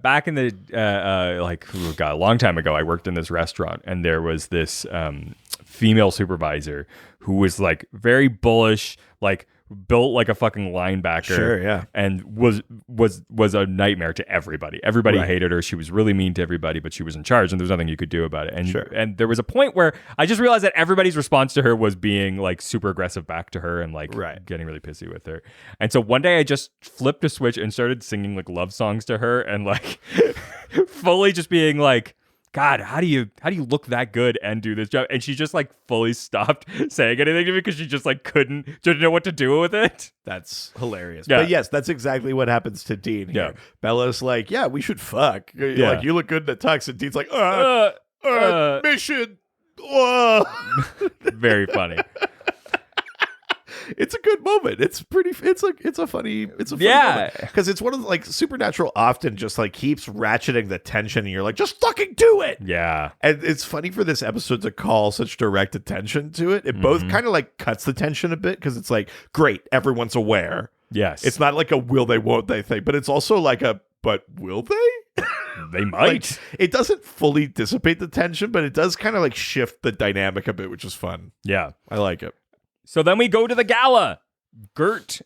back in the, a long time ago, I worked in this restaurant and there was this female supervisor who was like very bullish, like built like a fucking linebacker. Sure, yeah. And was a nightmare to everybody. Everybody hated her. She was really mean to everybody, but she was in charge and there was nothing you could do about it. And and there was a point where I just realized that everybody's response to her was being like super aggressive back to her and like getting really pissy with her. And so one day I just flipped a switch and started singing like love songs to her and like fully just being like, God, how do you look that good and do this job? And she just like fully stopped saying anything to me because she just like didn't know what to do with it. That's hilarious. Yeah. But yes, that's exactly what happens to Dean here. Yeah. Bella's like, yeah, we should fuck. Yeah. Like, you look good in the tux. And Dean's like, mission. Very funny. It's a good moment. It's pretty. It's a funny moment. Because it's one of the, like, Supernatural often just like keeps ratcheting the tension, and you're like, just fucking do it. Yeah. And it's funny for this episode to call such direct attention to it. It both kind of like cuts the tension a bit because it's like, great, everyone's aware. Yes. It's not like a will they, won't they thing, but it's also like a, but will they? They might. Like, it doesn't fully dissipate the tension, but it does kind of like shift the dynamic a bit, which is fun. Yeah. I like it. So then we go to the gala. Gert.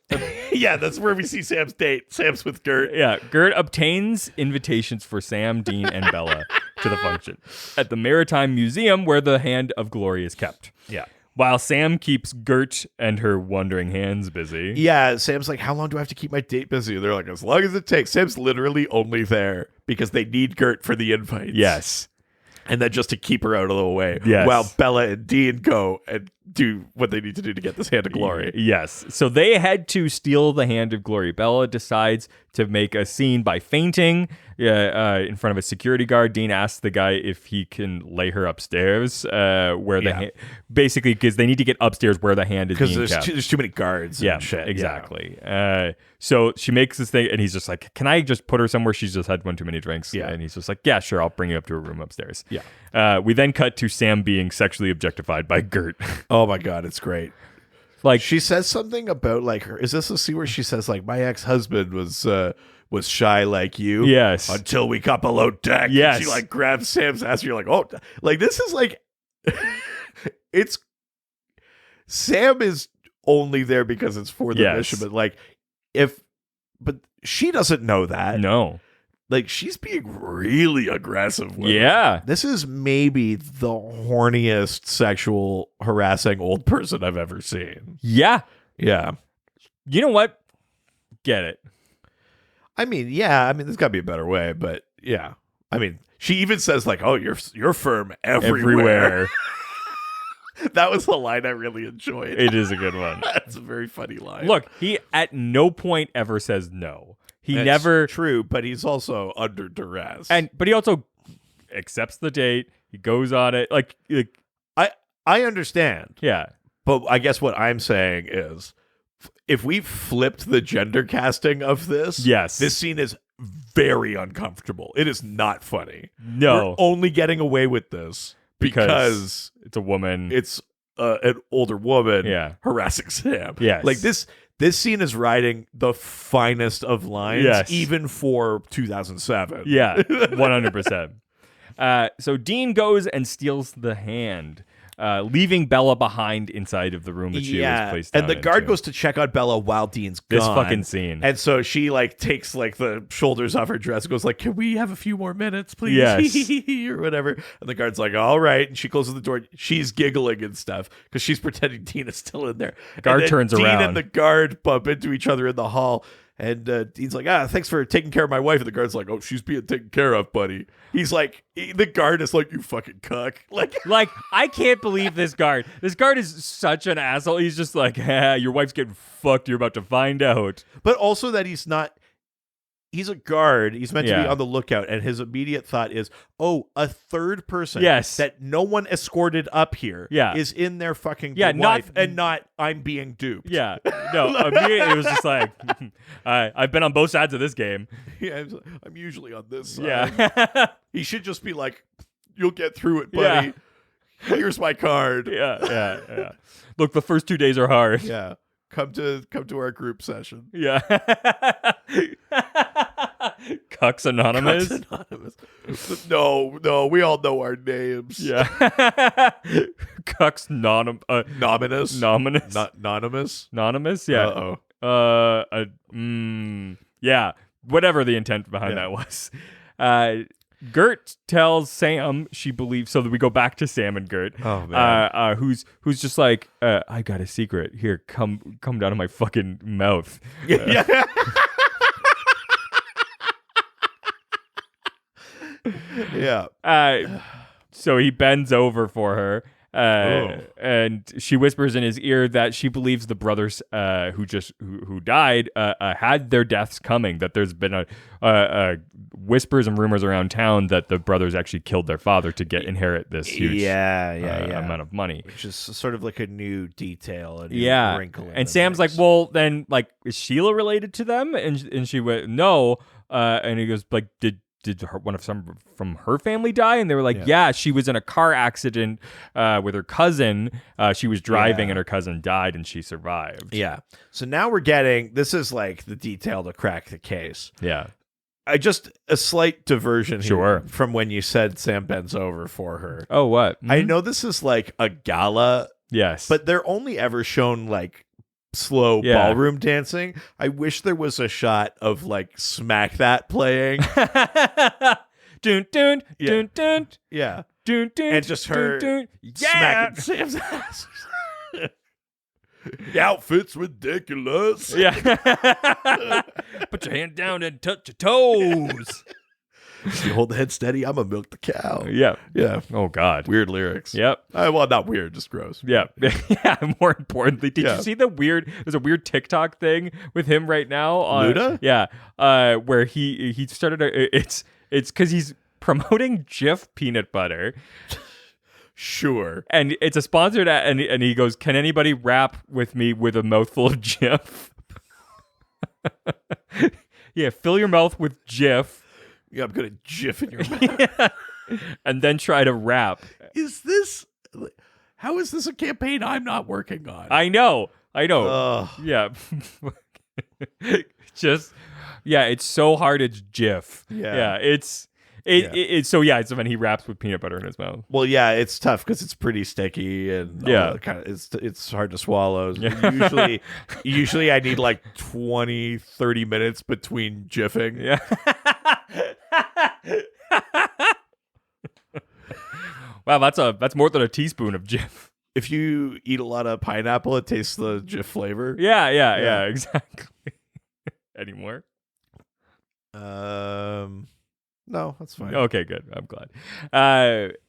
Yeah, that's where we see Sam's date. Sam's with Gert. Yeah, Gert obtains invitations for Sam, Dean, and Bella to the function at the Maritime Museum where the Hand of Glory is kept. Yeah. While Sam keeps Gert and her wandering hands busy. Yeah, Sam's like, how long do I have to keep my date busy? And they're like, as long as it takes. Sam's literally only there because they need Gert for the invites. Yes. And then just to keep her out of the way. Yes. While Bella and Dean go and do what they need to do to get this Hand of Glory. Yes. So they head to steal the Hand of Glory. Bella decides to make a scene by fainting in front of a security guard. Dean asks the guy if he can lay her upstairs, where the basically because they need to get upstairs where the hand is being kept. Because there's too many guards. Yeah, and shit. exactly. Yeah. So she makes this thing, and he's just like, "Can I just put her somewhere? She's just had one too many drinks." Yeah. And he's just like, "Yeah, sure. I'll bring you up to her room upstairs." Yeah. We then cut to Sam being sexually objectified by Gert. Oh my God, it's great. Like, she says something about like her. Is this a scene where she says like, my ex-husband was shy like you? Yes. Until we got below deck. Yes. And she like grabs Sam's ass. And you're like, oh, like this is like, it's Sam is only there because it's for the mission, but like but she doesn't know that. No. Like, she's being really aggressive with Yeah. her. This is maybe the horniest sexual harassing old person I've ever seen. Yeah. Yeah. You know what? Get it. I mean, yeah. I mean, there's got to be a better way, but yeah. I mean, she even says like, "Oh, you're firm everywhere." That was a line I really enjoyed. It is a good one. That's a very funny line. Look, he at no point ever says no. He That's never true, but he's also under duress. but he also accepts the date. He goes on it. Like I understand. Yeah. But I guess what I'm saying is, if we flipped the gender casting of this, yes, this scene is very uncomfortable. It is not funny. No. We're only getting away with this because it's a woman. It's an older woman harassing Sam. Yes. Like this scene is riding the finest of lines, even for 2007. Yeah, 100%. So Dean goes and steals the hand, leaving Bella behind inside of the room that she was placed down and the guard into. goes to check on Bella while Dean's gone. This fucking scene. And so she like takes like the shoulders off her dress and goes like, "Can we have a few more minutes, please?" Yes. Or whatever. And the guard's like, "All right." And she closes the door. She's giggling and stuff because she's pretending Dean is still in there. Guard turns Dean around. and the guard bump into each other in the hall. And Dean's like, thanks for taking care of my wife. And the guard's like, oh, she's being taken care of, buddy. He's like, the guard is like, you fucking cuck. Like, I can't believe this guard. This guard is such an asshole. He's just like, your wife's getting fucked. You're about to find out. But also that he's not he's a guard. He's meant to be on the lookout, and his immediate thought is, "Oh, a third person that no one escorted up here is in there fucking wife, and not I'm being duped." Yeah, no, immediately it was just like, I've been on both sides of this game. Yeah, I'm usually on this side. Yeah, he should just be like, "You'll get through it, buddy. Yeah. Here's my card." Yeah. Look, the first 2 days are hard. Yeah. Come to our group session. Yeah. Cucks Anonymous. No, we all know our names. Yeah. Cucks Nominous. Anonymous. Yeah. Yeah. Whatever the intent behind that was. Gert tells Sam she believes, so that we go back to Sam and Gert. Oh man, who's just like, I got a secret. Here, come down to my fucking mouth. Yeah. Yeah. So he bends over for her. And she whispers in his ear that she believes the brothers who died had their deaths coming, that there's been a whispers and rumors around town that the brothers actually killed their father to inherit this huge amount of money, which is sort of like a new detail, a new wrinkle. And Sam's like, well, then, like, is Sheila related to them? And she went, no. And he goes, like, did one of some from her family die? And they were like, yeah, she was in a car accident with her cousin. She was driving and her cousin died and she survived. Yeah. So now we're getting, this is like the detail to crack the case. Yeah. A slight diversion here from when you said Sam bends over for her. Oh, what? Mm-hmm. I know this is like a gala. Yes. But they're only ever shown like slow ballroom dancing. I wish there was a shot of like Smack That playing. Dun, dun, dun, dun. Yeah. Dun, dun, and just her dun, dun. smacking Sam's ass. The outfit's ridiculous. Yeah. Put your hand down and touch your toes. You hold the head steady, I'm gonna milk the cow. Yeah. Yeah. Oh, God. Weird lyrics. Yep. Well, not weird, just gross. Yeah. Yeah. More importantly, did you see there's a weird TikTok thing with him right now on Luda? Yeah. Where he started it's because he's promoting Jif peanut butter. Sure. And it's a sponsored ad, and he goes, "Can anybody rap with me with a mouthful of Jif?" Yeah, fill your mouth with Jif. Yeah, I'm gonna Jif in your mouth. Yeah. And then try to rap. How is this a campaign I'm not working on? I know. Yeah. It's so hard. It's Jif. Yeah. It's when he raps with peanut butter in his mouth. Well, yeah, it's tough because it's pretty sticky and it's hard to swallow. Yeah. Usually I need like 20-30 minutes between jiffing. Yeah. Wow, that's more than a teaspoon of Jif. If you eat a lot of pineapple, it tastes the Jif flavor. Yeah, exactly. Any more? No, that's fine. Okay, good. I'm glad.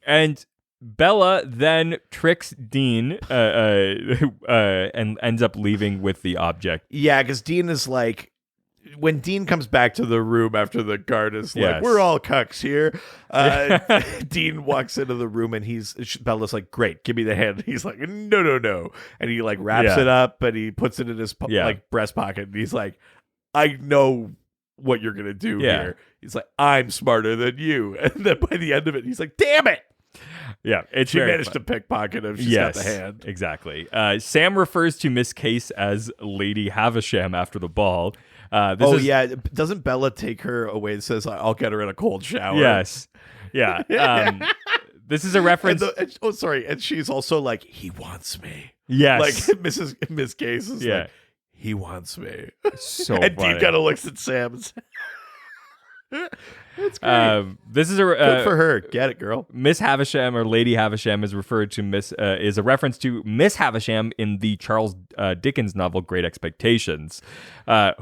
And Bela then tricks Dean and ends up leaving with the object. Yeah, because Dean is like, when Dean comes back to the room after the guard is like, we're all cucks here. Dean walks into the room and Bella's like, great, give me the hand. He's like, no. And he like wraps it up and he puts it in his like breast pocket. And he's like, I know what you're going to do here. He's like, I'm smarter than you. And then by the end of it, he's like, damn it. Yeah, she managed to pickpocket him. She's got the hand. Exactly. Sam refers to Miss Case as Lady Havisham after the ball. Doesn't Bella take her away and says, I'll get her in a cold shower? Yes. Yeah. This is a reference. And she's also like, he wants me. Yes. Like Miss Case is like, he wants me. So and funny. Dean kind of looks at Sam and says, that's great. This is good for her. Get it, girl. Miss Havisham or Lady Havisham is referred to is a reference to Miss Havisham in the Charles Dickens novel Great Expectations,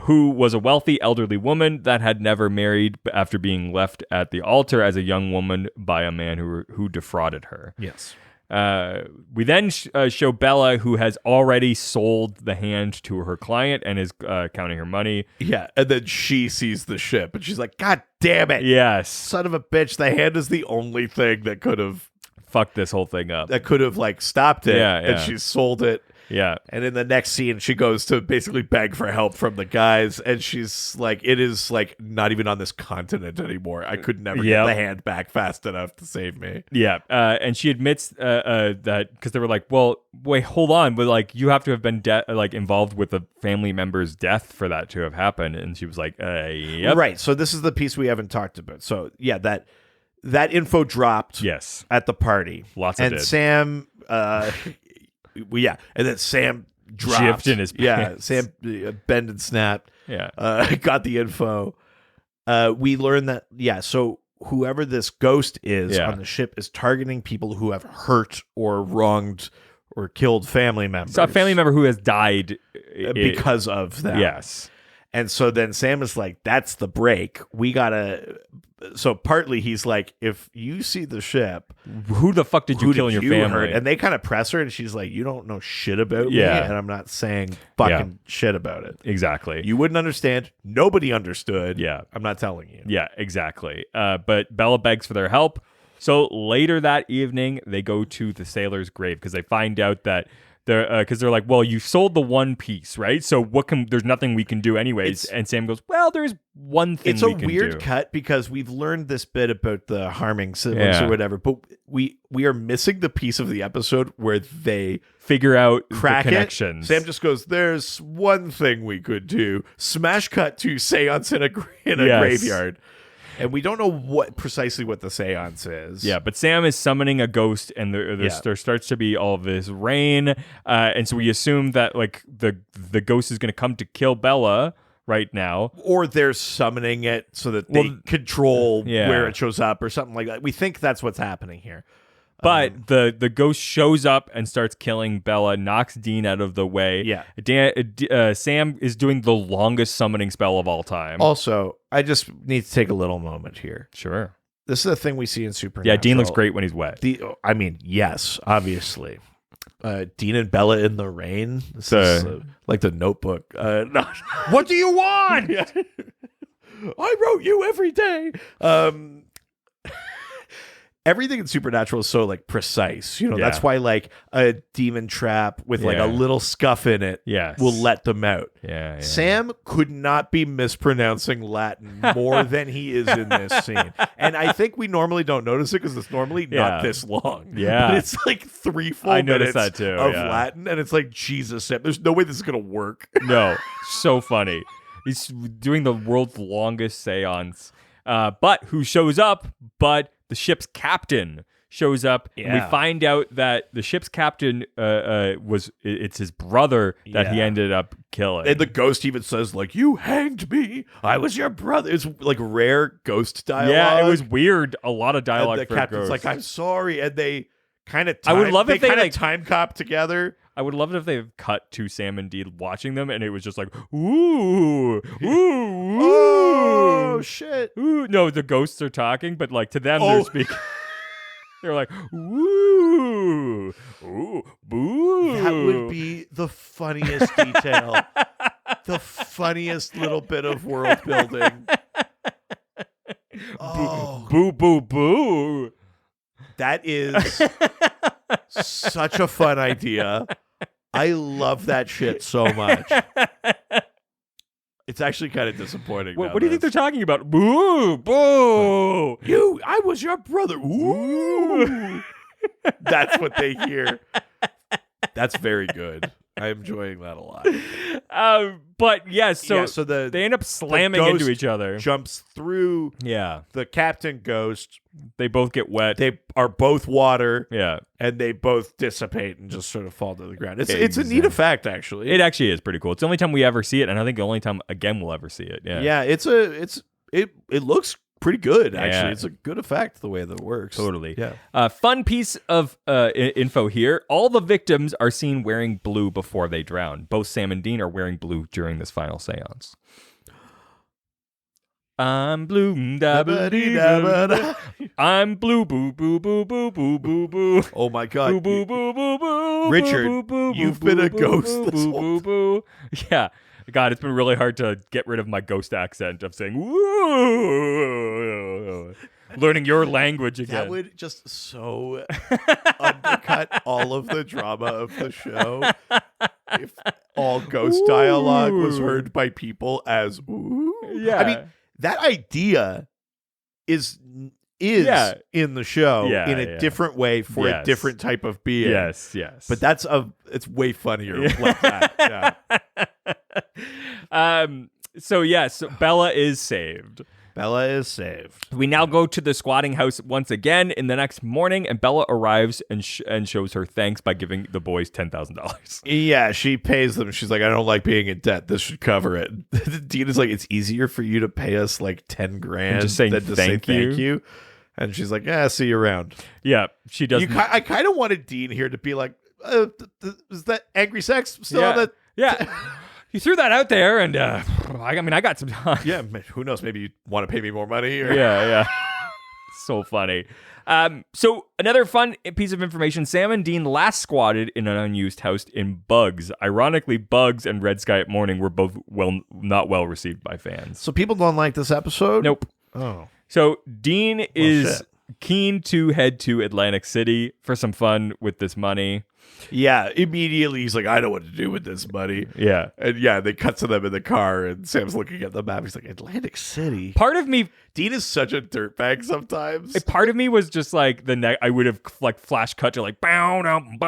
who was a wealthy elderly woman that had never married after being left at the altar as a young woman by a man who defrauded her. Yes. We then show Bela, who has already sold the hand to her client and is counting her money. Yeah, and then she sees the ship, and she's like, God damn it. Yes. Son of a bitch, the hand is the only thing that could have... fucked this whole thing up. That could have, like, stopped it, and she sold it. Yeah. And in the next scene, she goes to basically beg for help from the guys, and she's like, it is, like, not even on this continent anymore. I could never get the hand back fast enough to save me. Yeah. And she admits that, because they were like, well, wait, hold on, but, like, you have to have been involved with a family member's death for that to have happened. And she was like, yep. Right. So this is the piece we haven't talked about. So, yeah, that info dropped at the party. Lots of it. And Sam... and then Sam dropped. Gypped in his pants. Yeah, Sam bend and snapped. Yeah. Got the info. We learned that, so whoever this ghost is on the ship is targeting people who have hurt or wronged or killed family members. So a family member who has died because of that. Yes. And so then Sam is like, that's the break. We gotta... So partly he's like, if you see the ship... Who the fuck did you kill in your family? Hurt? And they kind of press her, and she's like, you don't know shit about me, and I'm not saying fucking shit about it. Exactly. You wouldn't understand. Nobody understood. Yeah. I'm not telling you. Yeah, exactly. But Bela begs for their help. So later that evening, they go to the sailor's grave because they find out that... Because they're like, well, you sold the one piece, right? So there's nothing we can do anyways. And Sam goes, well, there's one thing we can do. It's a weird cut because we've learned this bit about the harming siblings or whatever, but we are missing the piece of the episode where they figure out crack the connections. Sam just goes, there's one thing we could do. Smash cut to seance in a graveyard. And we don't know precisely what the seance is. Yeah, but Sam is summoning a ghost, and there starts to be all this rain, and so we assume that like the ghost is going to come to kill Bela right now, or they're summoning it so that they control where it shows up or something like that. We think that's what's happening here. But the ghost shows up and starts killing Bela, knocks Dean out of the way. Yeah. Sam is doing the longest summoning spell of all time. Also, I just need to take a little moment here. Sure. This is a thing we see in Supernatural. Yeah, Dean looks great when he's wet. Yes, obviously. Dean and Bela in the rain. This is like the Notebook. No. What do you want? I wrote you every day. Everything in Supernatural is so like precise, that's why like a demon trap with like a little scuff in it will let them out. Sam could not be mispronouncing Latin more than he is in this scene. And I think we normally don't notice it because it's normally not this long. But it's like 3 full minutes that too, of Latin, and it's like, Jesus, Sam, there's no way this is going to work. No, so funny. He's doing the world's longest seance. But who shows up? But the ship's captain shows up, and we find out that the ship's captain it's his brother that he ended up killing. And the ghost even says, like, you hanged me. I was your brother. It's like rare ghost dialogue. Yeah, it was weird. A lot of dialogue and the for captain's ghost. like, I'm sorry. And they kind of I would love if they kind of time cop together. I would love it if they cut to Sam and Dean watching them, and it was just like, ooh, ooh, oh, shit. Ooh. No, the ghosts are talking, but like to them, they're speaking. They're like, ooh, ooh, boo. That would be the funniest detail. The funniest little bit of world building. Oh. Boo, boo, boo. That is such a fun idea. I love that shit so much. It's actually kind of disappointing. What do you think they're talking about? Boo, boo. I was your brother. Ooh. That's what they hear. That's very good. I'm enjoying that a lot. But so they end up slamming into each other. Jumps through the captain ghost. They both get wet. They are both water. Yeah. And they both dissipate and just sort of fall to the ground. It's a neat effect, actually. It actually is pretty cool. It's the only time we ever see it, and I think the only time again we'll ever see it. Yeah. Yeah, it looks pretty good, actually. It's a good effect the way that it works. Totally. Yeah. Fun piece of info here. All the victims are seen wearing blue before they drown. Both Sam and Dean are wearing blue during this final seance. I'm blue, da ba dee da. I'm blue, boo boo boo boo boo boo boo. Oh my God, Boo boo boo boo boo. Richard, boo, boo, boo, you've boo, been a boo, ghost boo, this boo, whole boo, boo. Yeah, God, it's been really hard to get rid of my ghost accent of saying woo. Learning your language again. That would just so undercut all of the drama of the show if all ghost dialogue was heard by people as "ooh." Yeah. I mean, that idea is Yeah. in the show Yeah, in a yeah. different way for a Yes. different type of being. Yes. But it's way funnier like that. Yeah. So Bela is saved. Bela is saved. We now go to the squatting house once again in the next morning, and Bela arrives and shows her thanks by giving the boys $10,000. Yeah, she pays them. She's like, I don't like being in debt. This should cover it. Dean is like, it's easier for you to pay us like 10 grand just saying than to thank say you. thank you. And she's like, yeah, see you around. Yeah, she does. I kind of wanted Dean here to be like, is that angry sex still on the... Yeah. You threw that out there, and I got some time. Yeah, who knows? Maybe you want to pay me more money? Or... Yeah. So funny. So another fun piece of information: Sam and Dean last squatted in an unused house in Bugs. Ironically, Bugs and Red Sky at Morning were both not well received by fans. So people don't like this episode? Nope. Oh. So Dean is shit. keen to head to Atlantic City for some fun with this money. Yeah, immediately he's like, I know what to do with this money. Yeah. And yeah, they cut to them in the car, and Sam's looking at the map. He's like, Atlantic City? Part of me... Dean is such a dirtbag sometimes. Part of me was just like I would have like flash cut to like bow down,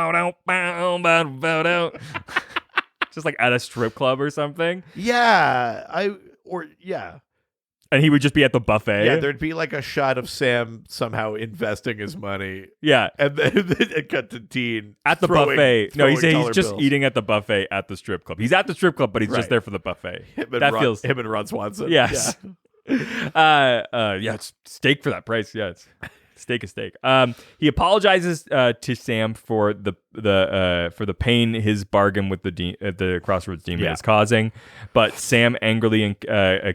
just like at a strip club or something. Yeah, And he would just be at the buffet. Yeah, there'd be like a shot of Sam somehow investing his money. Yeah. And then it cut to Dean at the buffet. No, he's dollar just bills. eating at the buffet at the strip club. He's at the strip club, but he's Right. just there for the buffet. Him and Ron Swanson. Yes. It's steak for that price. Yeah, it's steak is steak. He apologizes to Sam for the pain his bargain with the Crossroads Demon is causing, but Sam angrily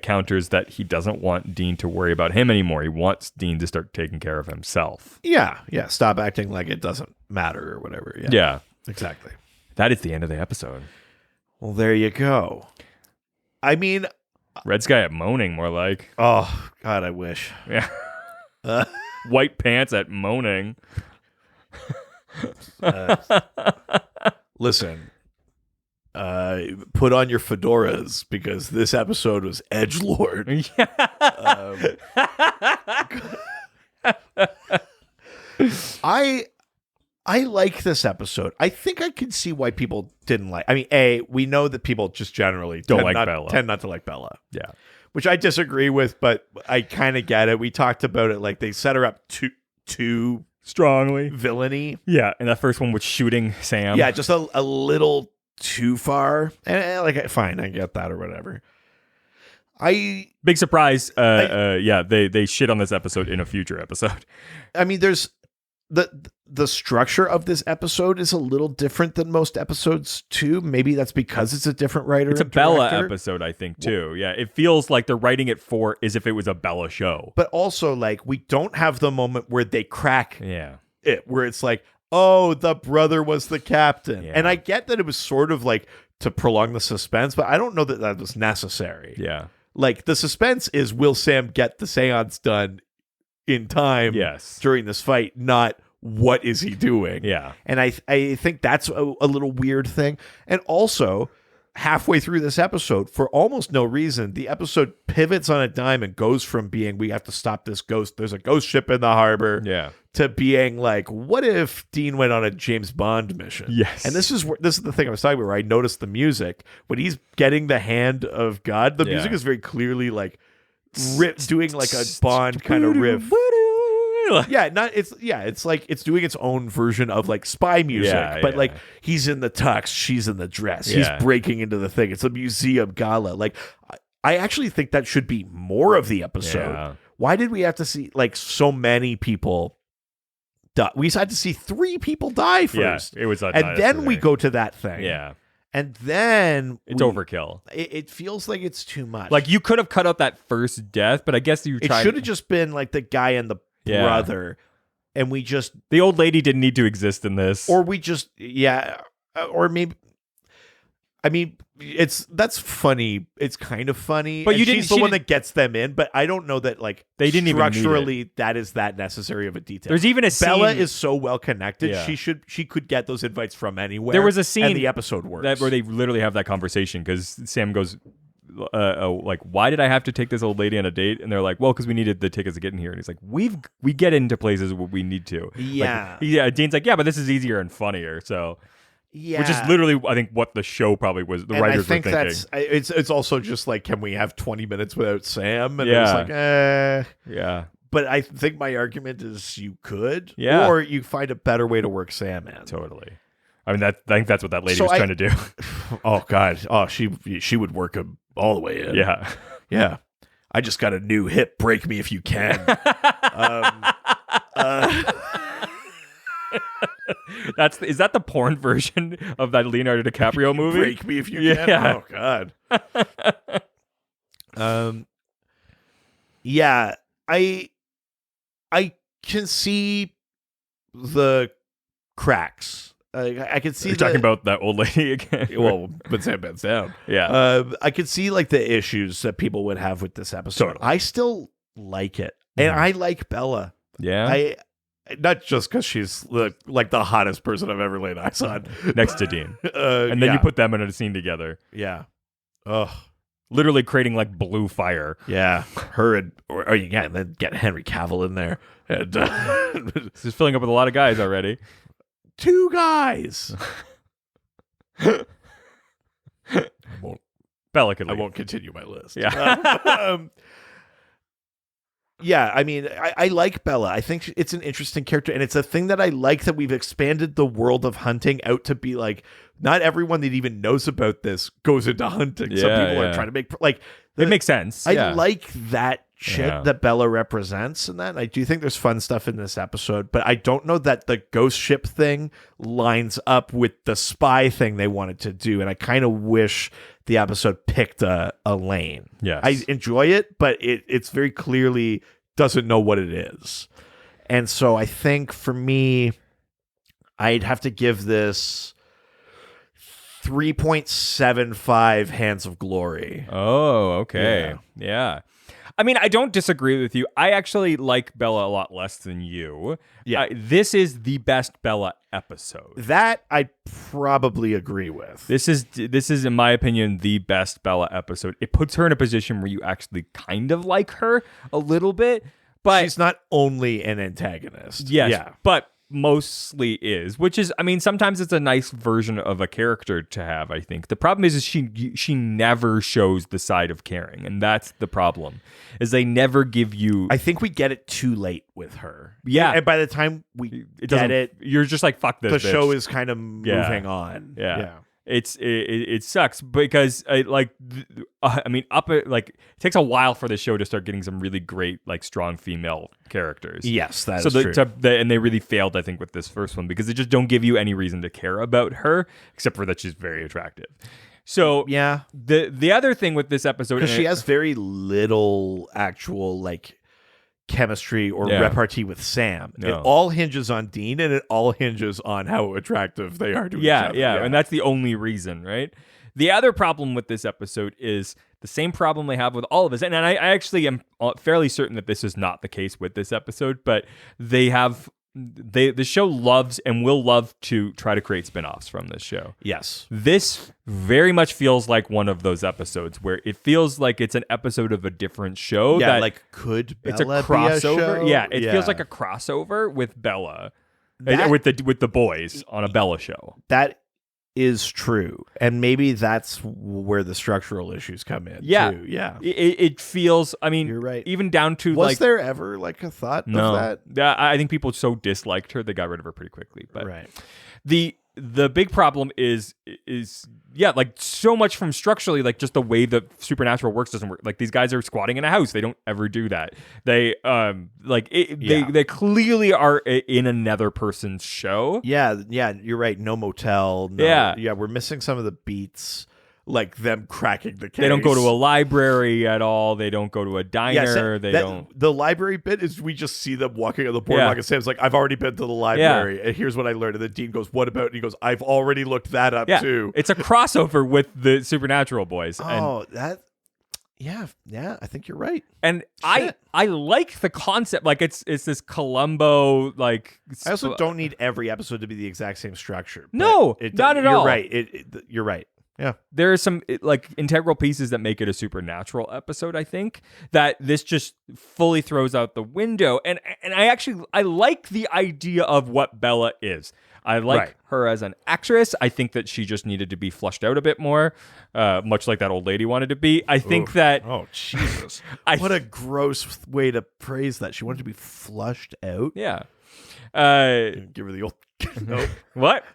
counters that he doesn't want Dean to worry about him anymore. He wants Dean to start taking care of himself. Yeah. Stop acting like it doesn't matter or whatever. Yeah. Exactly. That is the end of the episode. Well, there you go. I mean, Red Sky at Moaning, more like. oh God, I wish. Yeah. White pants at Moaning. Listen, put on your fedoras because this episode was edgelord. I like this episode. I think I can see why people didn't like. I mean, we know that people just generally tend not to like Bela. Yeah. Which I disagree with, but I kind of get it. We talked about it, like they set her up too strongly villainy. Yeah, and that first one was shooting Sam. Yeah, just a little too far. And fine, I get that or whatever. Big surprise. They shit on this episode in a future episode. I mean, there's the structure of this episode is a little different than most episodes too. Maybe that's because it's a different writer. It's a Bela episode, I think, too. Yeah, it feels like they're writing it for as if it was a Bela show. But also, like, we don't have the moment where they crack it, where it's like, oh, the brother was the captain. Yeah. And I get that it was sort of like to prolong the suspense, but I don't know that was necessary. Yeah. Like, the suspense is, will Sam get the seance done in time during this fight, not what is he doing? Yeah. And I think that's a little weird thing. And also, halfway through this episode, for almost no reason, the episode pivots on a dime and goes from being, we have to stop this ghost, there's a ghost ship in the harbor, to being like, what if Dean went on a James Bond mission? Yes. And this is the thing I was talking about, where I noticed the music. When he's getting the hand of God, the music is very clearly like doing like a Bond kind of riff. It's like it's doing its own version of like spy music, but like he's in the tux, she's in the dress, he's breaking into the thing. It's a museum gala. Like, I actually think that should be more of the episode. Yeah. Why did we have to see like so many people die? We had to see 3 people die first. Yeah, it was and then we go to that thing. Yeah. And then it's overkill. It feels like it's too much. Like, you could have cut out that first death, but I guess you tried. It should have just been like the guy and the brother, and we just the old lady didn't need to exist in this, or we just or maybe. I mean, that's funny. It's kind of funny, but she's the one that gets them in. But I don't know that like they didn't structurally even need it. That is that necessary of a detail. There's even a scene. Bela is so well connected. Yeah. She could get those invites from anywhere. There was a scene and the episode works where they literally have that conversation because Sam goes, like, why did I have to take this old lady on a date? And they're like, well, because we needed the tickets to get in here. And he's like, we get into places where we need to. Yeah. Dean's like, yeah, but this is easier and funnier. So. Yeah, which is literally, I think, what the show probably was. The writers were thinking. It's also just like, can we have 20 minutes without Sam? And it's like, yeah. But I think my argument is you could, or you find a better way to work Sam in. Totally. I mean, I think that's what that lady was trying to do. Oh God, she would work him all the way in. Yeah. I just got a new hit. Break me if you can. Is that the porn version of that Leonardo DiCaprio movie? Break me if you can. Oh God. Yeah, I can see the cracks. I can see. You're talking about that old lady again. Well, but Sam bends down. Yeah. I could see like the issues that people would have with this episode. Totally. I still like it, and I like Bela. Yeah. Not just because she's like the hottest person I've ever laid eyes on. Next to Dean. And then you put them in a scene together. Yeah. Ugh. Literally creating like blue fire. Yeah. Her and then get Henry Cavill in there. And this is filling up with a lot of guys already. 2 guys. Bela could leave. I won't continue my list. Yeah. Yeah, I mean, I like Bela. I think it's an interesting character, and it's a thing that I like that we've expanded the world of hunting out to be like, not everyone that even knows about this goes into hunting. Some people are trying to make like it makes sense. I like that shit that Bela represents, and that I do think there's fun stuff in this episode, but I don't know that the ghost ship thing lines up with the spy thing they wanted to do, and I kind of wish the episode picked a lane. Yes. I enjoy it, but it's very clearly doesn't know what it is. And so I think for me, I'd have to give this 3.75 Hands of Glory. Oh, okay. Yeah. I mean, I don't disagree with you. I actually like Bela a lot less than you. Yeah. This is the best Bela episode. That I probably agree with. This is, in my opinion, the best Bela episode. It puts her in a position where you actually kind of like her a little bit. But she's not only an antagonist. Yes, but mostly is, which is, I mean, sometimes it's a nice version of a character to have, I think. The problem is she never shows the side of caring, and that's the problem, is they never give you... I think we get it too late with her. Yeah. And by the time we get it... You're just like, fuck this, the show is kind of moving on. Yeah. It sucks because it takes a while for the show to start getting some really great, like, strong female characters. Yes, that's true. And they really failed, I think, with this first one because they just don't give you any reason to care about her except for that she's very attractive. So yeah, the other thing with this episode, because she has very little actual like chemistry or repartee with Sam. No. It all hinges on Dean, and it all hinges on how attractive they are to each other. Yeah, and that's the only reason, right? The other problem with this episode is the same problem they have with all of us, and I actually am fairly certain that this is not the case with this episode, but the show loves and will love to try to create spin-offs from this show. Yes. This very much feels like one of those episodes where it feels like it's an episode of a different show. Yeah, like could Bela it's a crossover? Be a show? Yeah, it feels like a crossover with Bela, with the boys on a Bela show. That is true, and maybe that's where the structural issues come in. Yeah, too. Yeah. It feels. I mean, you're right. Even down to was there ever like a thought of that? I think people so disliked her they got rid of her pretty quickly. But right. the big problem is like so much from structurally, like just the way the supernatural works doesn't work. Like these guys are squatting in a house. They don't ever do that. They they clearly are in another person's show. Yeah, you're right. No motel. Yeah, we're missing some of the beats. Like them cracking the case. They don't go to a library at all. They don't go to a diner. The library bit is we just see them walking on the boardwalk and Sam's like, I've already been to the library and here's what I learned. And then Dean goes, what about? And he goes, I've already looked that up too. It's a crossover with the Supernatural boys. Yeah, I think you're right. And I like the concept. Like it's this Columbo like. I also don't need every episode to be the exact same structure. No, not at all. You're right. You're right. Yeah. There are some like integral pieces that make it a supernatural episode, I think, that this just fully throws out the window. And I like the idea of what Bela is. I like her as an actress. I think that she just needed to be flushed out a bit more, much like that old lady wanted to be. I think that... Oh, Jesus. What a gross way to praise that. She wanted to be flushed out? Yeah. Give her the old... No. What?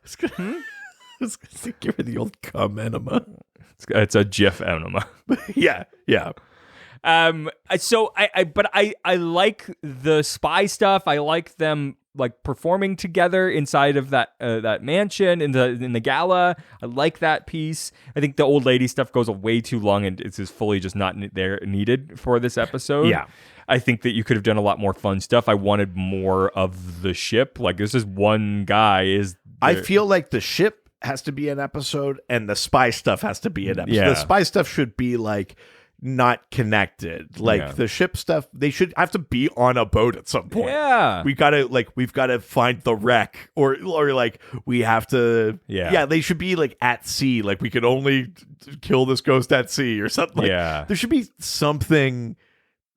I was going to say, give her the old cum enema. It's a GIF enema. Yeah. So I like the spy stuff. I like them like performing together inside of that mansion in the gala. I like that piece. I think the old lady stuff goes way too long and it's just fully just not needed for this episode. Yeah. I think that you could have done a lot more fun stuff. I wanted more of the ship. Like this is one guy I feel like the ship has to be an episode and the spy stuff has to be an episode. Yeah. The spy stuff should be like not connected. Like the ship stuff, they should have to be on a boat at some point. Yeah. We've got to find the wreck or like we have to they should be like at sea. Like we could only kill this ghost at sea or something. Like, there should be something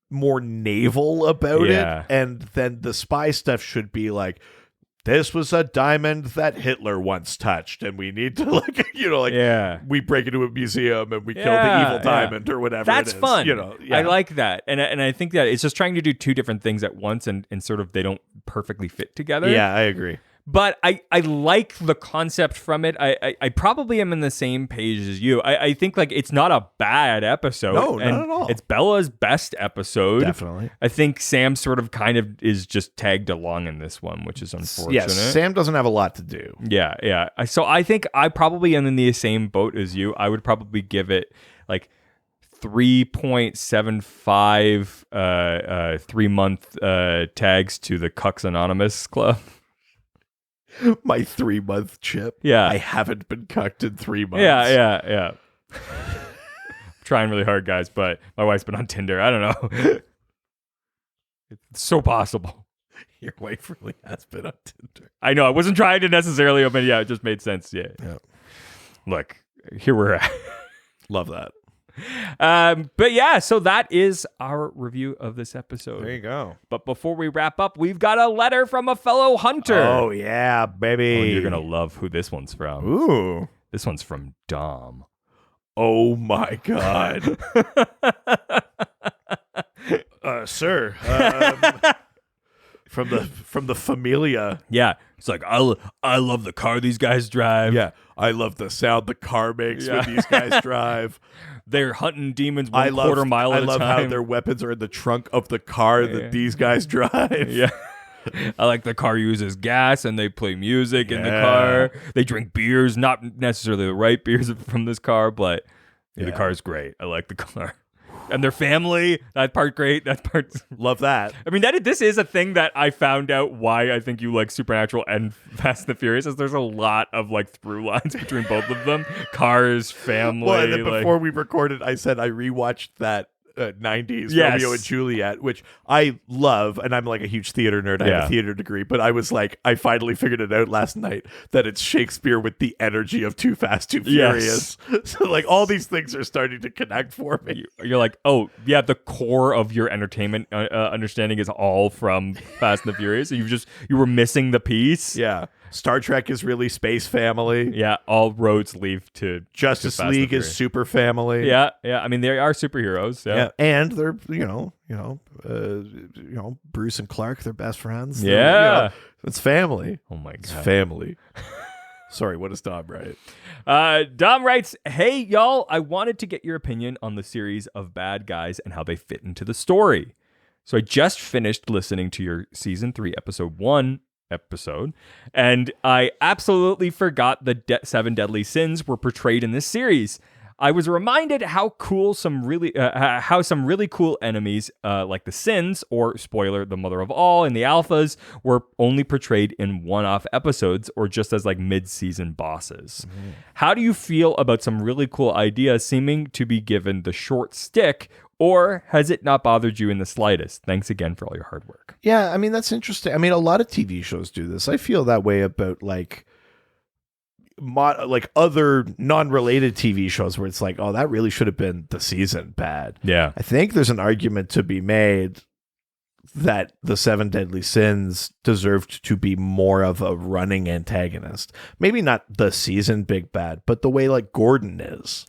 more naval about it. And then the spy stuff should be like, this was a diamond that Hitler once touched, and we need to we break into a museum and we kill the evil diamond or whatever. That's it is. fun. I like that, and I think that it's just trying to do two different things at once, and sort of they don't perfectly fit together. Yeah, I agree. But I like the concept from it. I probably am in the same page as you. I think like it's not a bad episode. No, not at all. It's Bella's best episode. Definitely. I think Sam sort of kind of is just tagged along in this one, which is unfortunate. Yes, Sam doesn't have a lot to do. Yeah. So I think I probably am in the same boat as you. I would probably give it like 3.75 3-month tags to the Cucks Anonymous Club. My 3-month chip. Yeah. I haven't been cucked in 3 months. Yeah. I'm trying really hard, guys, but my wife's been on Tinder. I don't know. It's so possible. Your wife really has been on Tinder. I know. I wasn't trying to necessarily open. Yeah, it just made sense. Yeah. Look, here we're at. Love that. But yeah, so that is our review of this episode. There you go. But before we wrap up, we've got a letter from a fellow hunter. Oh yeah, baby. Oh, you're gonna love who this one's from. Ooh, this one's from Dom. Oh my god. Sir, from the Familia. Yeah, it's like I love the car these guys drive. Yeah, I love the sound the car makes when these guys drive. They're hunting demons quarter mile at a time. I love how their weapons are in the trunk of the car that these guys drive. Yeah. I like the car uses gas and they play music in the car. They drink beers, not necessarily the right beers from this car, but the car's great. I like the car. And their family, that part great. That part love that. I mean, this is a thing that I found out why I think you like Supernatural and Fast and the Furious is there's a lot of like through lines between both of them. Cars, family. Well, and then before we recorded, I said I rewatched that 90s Romeo and Juliet, which I love, and I'm like a huge theater nerd. I have a theater degree, but I was like, I finally figured it out last night that it's Shakespeare with the energy of Too Fast, Too Furious. So like all these things are starting to connect for me. You're like, oh yeah, the core of your entertainment understanding is all from Fast and the Furious. You were missing the piece. Yeah. Star Trek is really space family. Yeah, all roads lead to Justice League is super family. Yeah. I mean, they are superheroes. Yeah, and they're Bruce and Clark, they're best friends. Yeah, it's family. Oh my god, it's family. Sorry, what does Dom write? Dom writes, "Hey, y'all, I wanted to get your opinion on the series of bad guys and how they fit into the story. So I just finished listening to your season 3, episode 1 episode, and I absolutely forgot the 7 deadly sins were portrayed in this series. I was reminded how some really cool enemies like the Sins, or spoiler, the mother of all, and the Alphas were only portrayed in one-off episodes or just as like mid-season bosses. How do you feel about some really cool ideas seeming to be given the short stick, or has it not bothered you in the slightest? Thanks again for all your hard work." Yeah, I mean, that's interesting. I mean, a lot of TV shows do this. I feel that way about like other non-related TV shows where it's like, oh, that really should have been the season bad. Yeah. I think there's an argument to be made that the 7 deadly sins deserved to be more of a running antagonist. Maybe not the season big bad, but the way like Gordon is,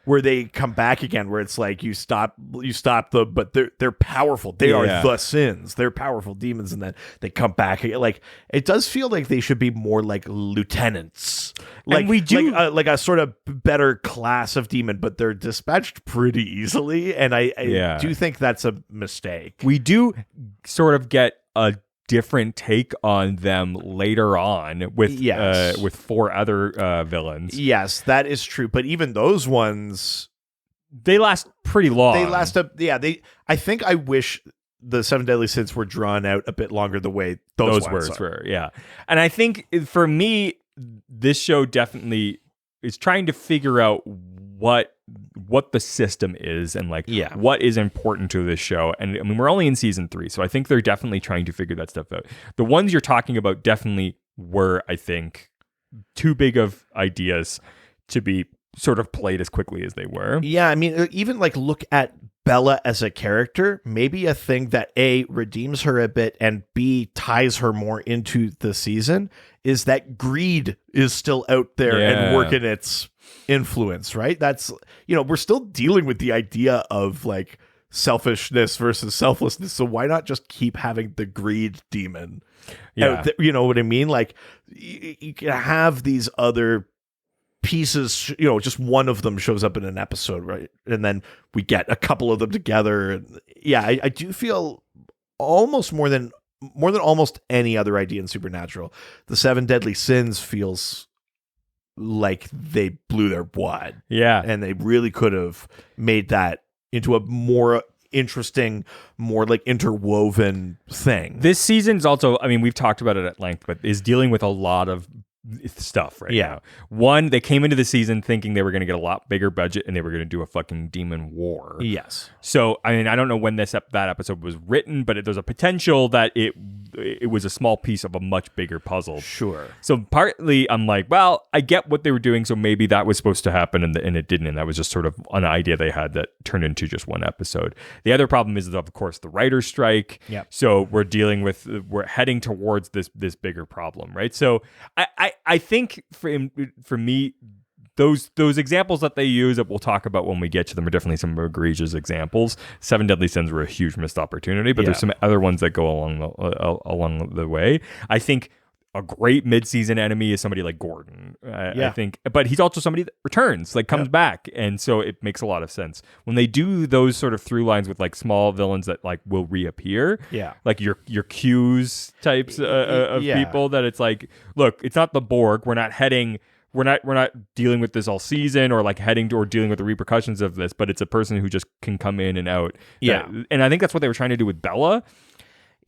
where they come back again, where it's like you stop them, but they're powerful. They are the sins. They're powerful demons, and then they come back again. Like, it does feel like they should be more like lieutenants. Like, and we do like a sort of better class of demon, but they're dispatched pretty easily, and I do think that's a mistake. We do sort of get a different take on them later on with 4 other villains. Yes, that is true. But even those ones, they last pretty long. I think I wish the 7 deadly sins were drawn out a bit longer the way those words are. were. Yeah. And I think for me, this show definitely is trying to figure out what the system is and like what is important to this show. And I mean, we're only in season 3, so I think they're definitely trying to figure that stuff out. The ones you're talking about definitely were, I think, too big of ideas to be sort of played as quickly as they were. Yeah, I mean, even like look at Bela as a character. Maybe a thing that A, redeems her a bit, and B, ties her more into the season is that greed is still out there and working its influence, right? That's, we're still dealing with the idea of like selfishness versus selflessness. So why not just keep having the greed demon out there? You know what I mean? Like, you can have these other pieces, just one of them shows up in an episode, right? And then we get a couple of them together. And I do feel almost more than almost any other idea in Supernatural, the 7 deadly sins feels like they blew their wad. Yeah. And they really could have made that into a more interesting, more like interwoven thing. This season's also, I mean, we've talked about it at length, but is dealing with a lot of stuff right now. One, they came into the season thinking they were going to get a lot bigger budget and they were going to do a fucking demon war. Yes. So, I mean, I don't know when that episode was written, but there's a potential that it was a small piece of a much bigger puzzle. Sure. So partly I'm like, well, I get what they were doing, so maybe that was supposed to happen and it didn't, and that was just sort of an idea they had that turned into just one episode. The other problem is, of course, the writer's strike. Yep. So we're heading towards this bigger problem, right? So I think for me, those examples that they use that we'll talk about when we get to them are definitely some egregious examples. 7 deadly sins were a huge missed opportunity, but there's some other ones that go along the way. I think a great mid-season enemy is somebody like Gordon. I think, but he's also somebody that returns, like comes back, and so it makes a lot of sense when they do those sort of through lines with like small villains that like will reappear. Yeah, like your Q's types of people that it's like, look, it's not the Borg. We're not dealing with this all season or like heading to or dealing with the repercussions of this, but it's a person who just can come in and out. And I think that's what they were trying to do with Bela.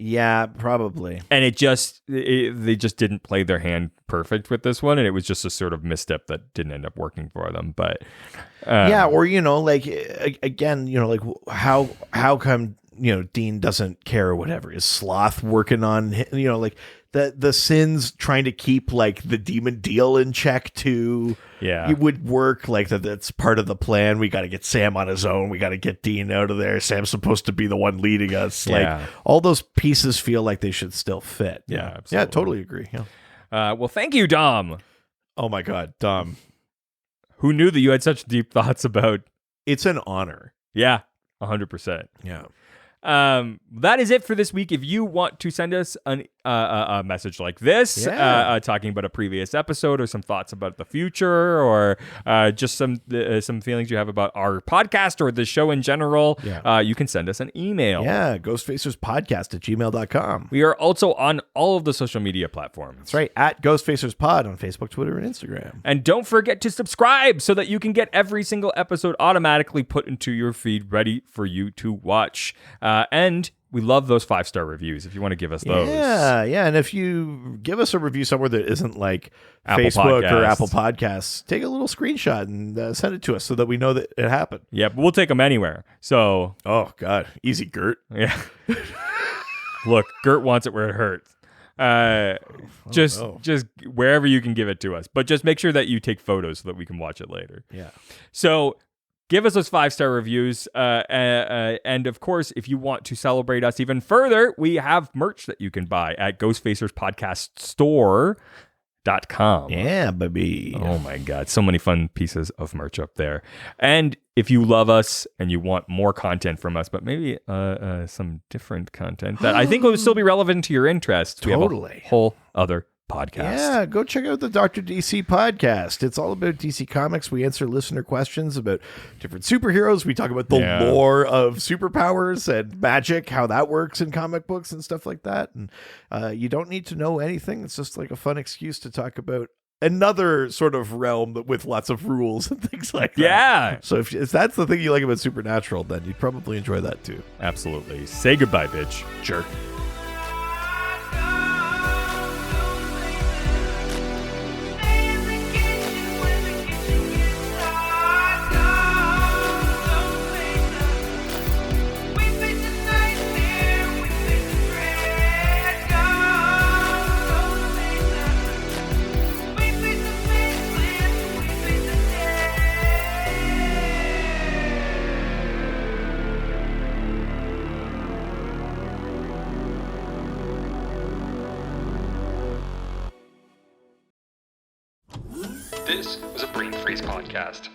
Yeah, probably. And they just didn't play their hand perfect with this one, and it was just a sort of misstep that didn't end up working for them. But or like again, like how come Dean doesn't care or whatever? Is Sloth working on like the sins trying to keep like the demon deal in check too? It would work like that's part of the plan. We got to get Sam on his own. We got to get Dean out of there. Sam's supposed to be the one leading us. Like all those pieces feel like they should still fit. Yeah, yeah, totally agree. Yeah. Well, thank you, Dom. Oh my God, Dom. Who knew that you had such deep thoughts about? It's an honor. Yeah, 100%. Yeah. That is it for this week. If you want to send us a message like this, talking about a previous episode or some thoughts about the future, or just some feelings you have about our podcast or the show in general, you can send us an email. Yeah, ghostfacerspodcast@gmail.com. We are also on all of the social media platforms. That's right, at GhostfacersPod on Facebook, Twitter, and Instagram. And don't forget to subscribe so that you can get every single episode automatically put into your feed, ready for you to watch. And we love those 5-star reviews if you want to give us those. Yeah. And if you give us a review somewhere that isn't like Apple Facebook Podcasts. or Apple Podcasts, take a little screenshot and send it to us so that we know that it happened. Yeah, but we'll take them anywhere. So, oh, God. Easy, Gert. Yeah. Look, Gert wants it where it hurts. Just wherever you can give it to us. But just make sure that you take photos so that we can watch it later. Yeah. So give us those 5-star reviews. And of course, if you want to celebrate us even further, we have merch that you can buy at ghostfacerspodcaststore.com. Yeah, baby. Oh my God. So many fun pieces of merch up there. And if you love us and you want more content from us, but maybe some different content that I think will still be relevant to your interests, Totally. we have a whole other podcast. Yeah, go check out the Dr. DC podcast. It's all about DC Comics. We answer listener questions about different superheroes. We talk about the lore of superpowers and magic, how that works in comic books and stuff like that. And you don't need to know anything. It's just like a fun excuse to talk about another sort of realm with lots of rules and things like that. Yeah. So if that's the thing you like about Supernatural, then you'd probably enjoy that too. Absolutely. Say goodbye, bitch. Jerk. This was a Brain Freeze podcast.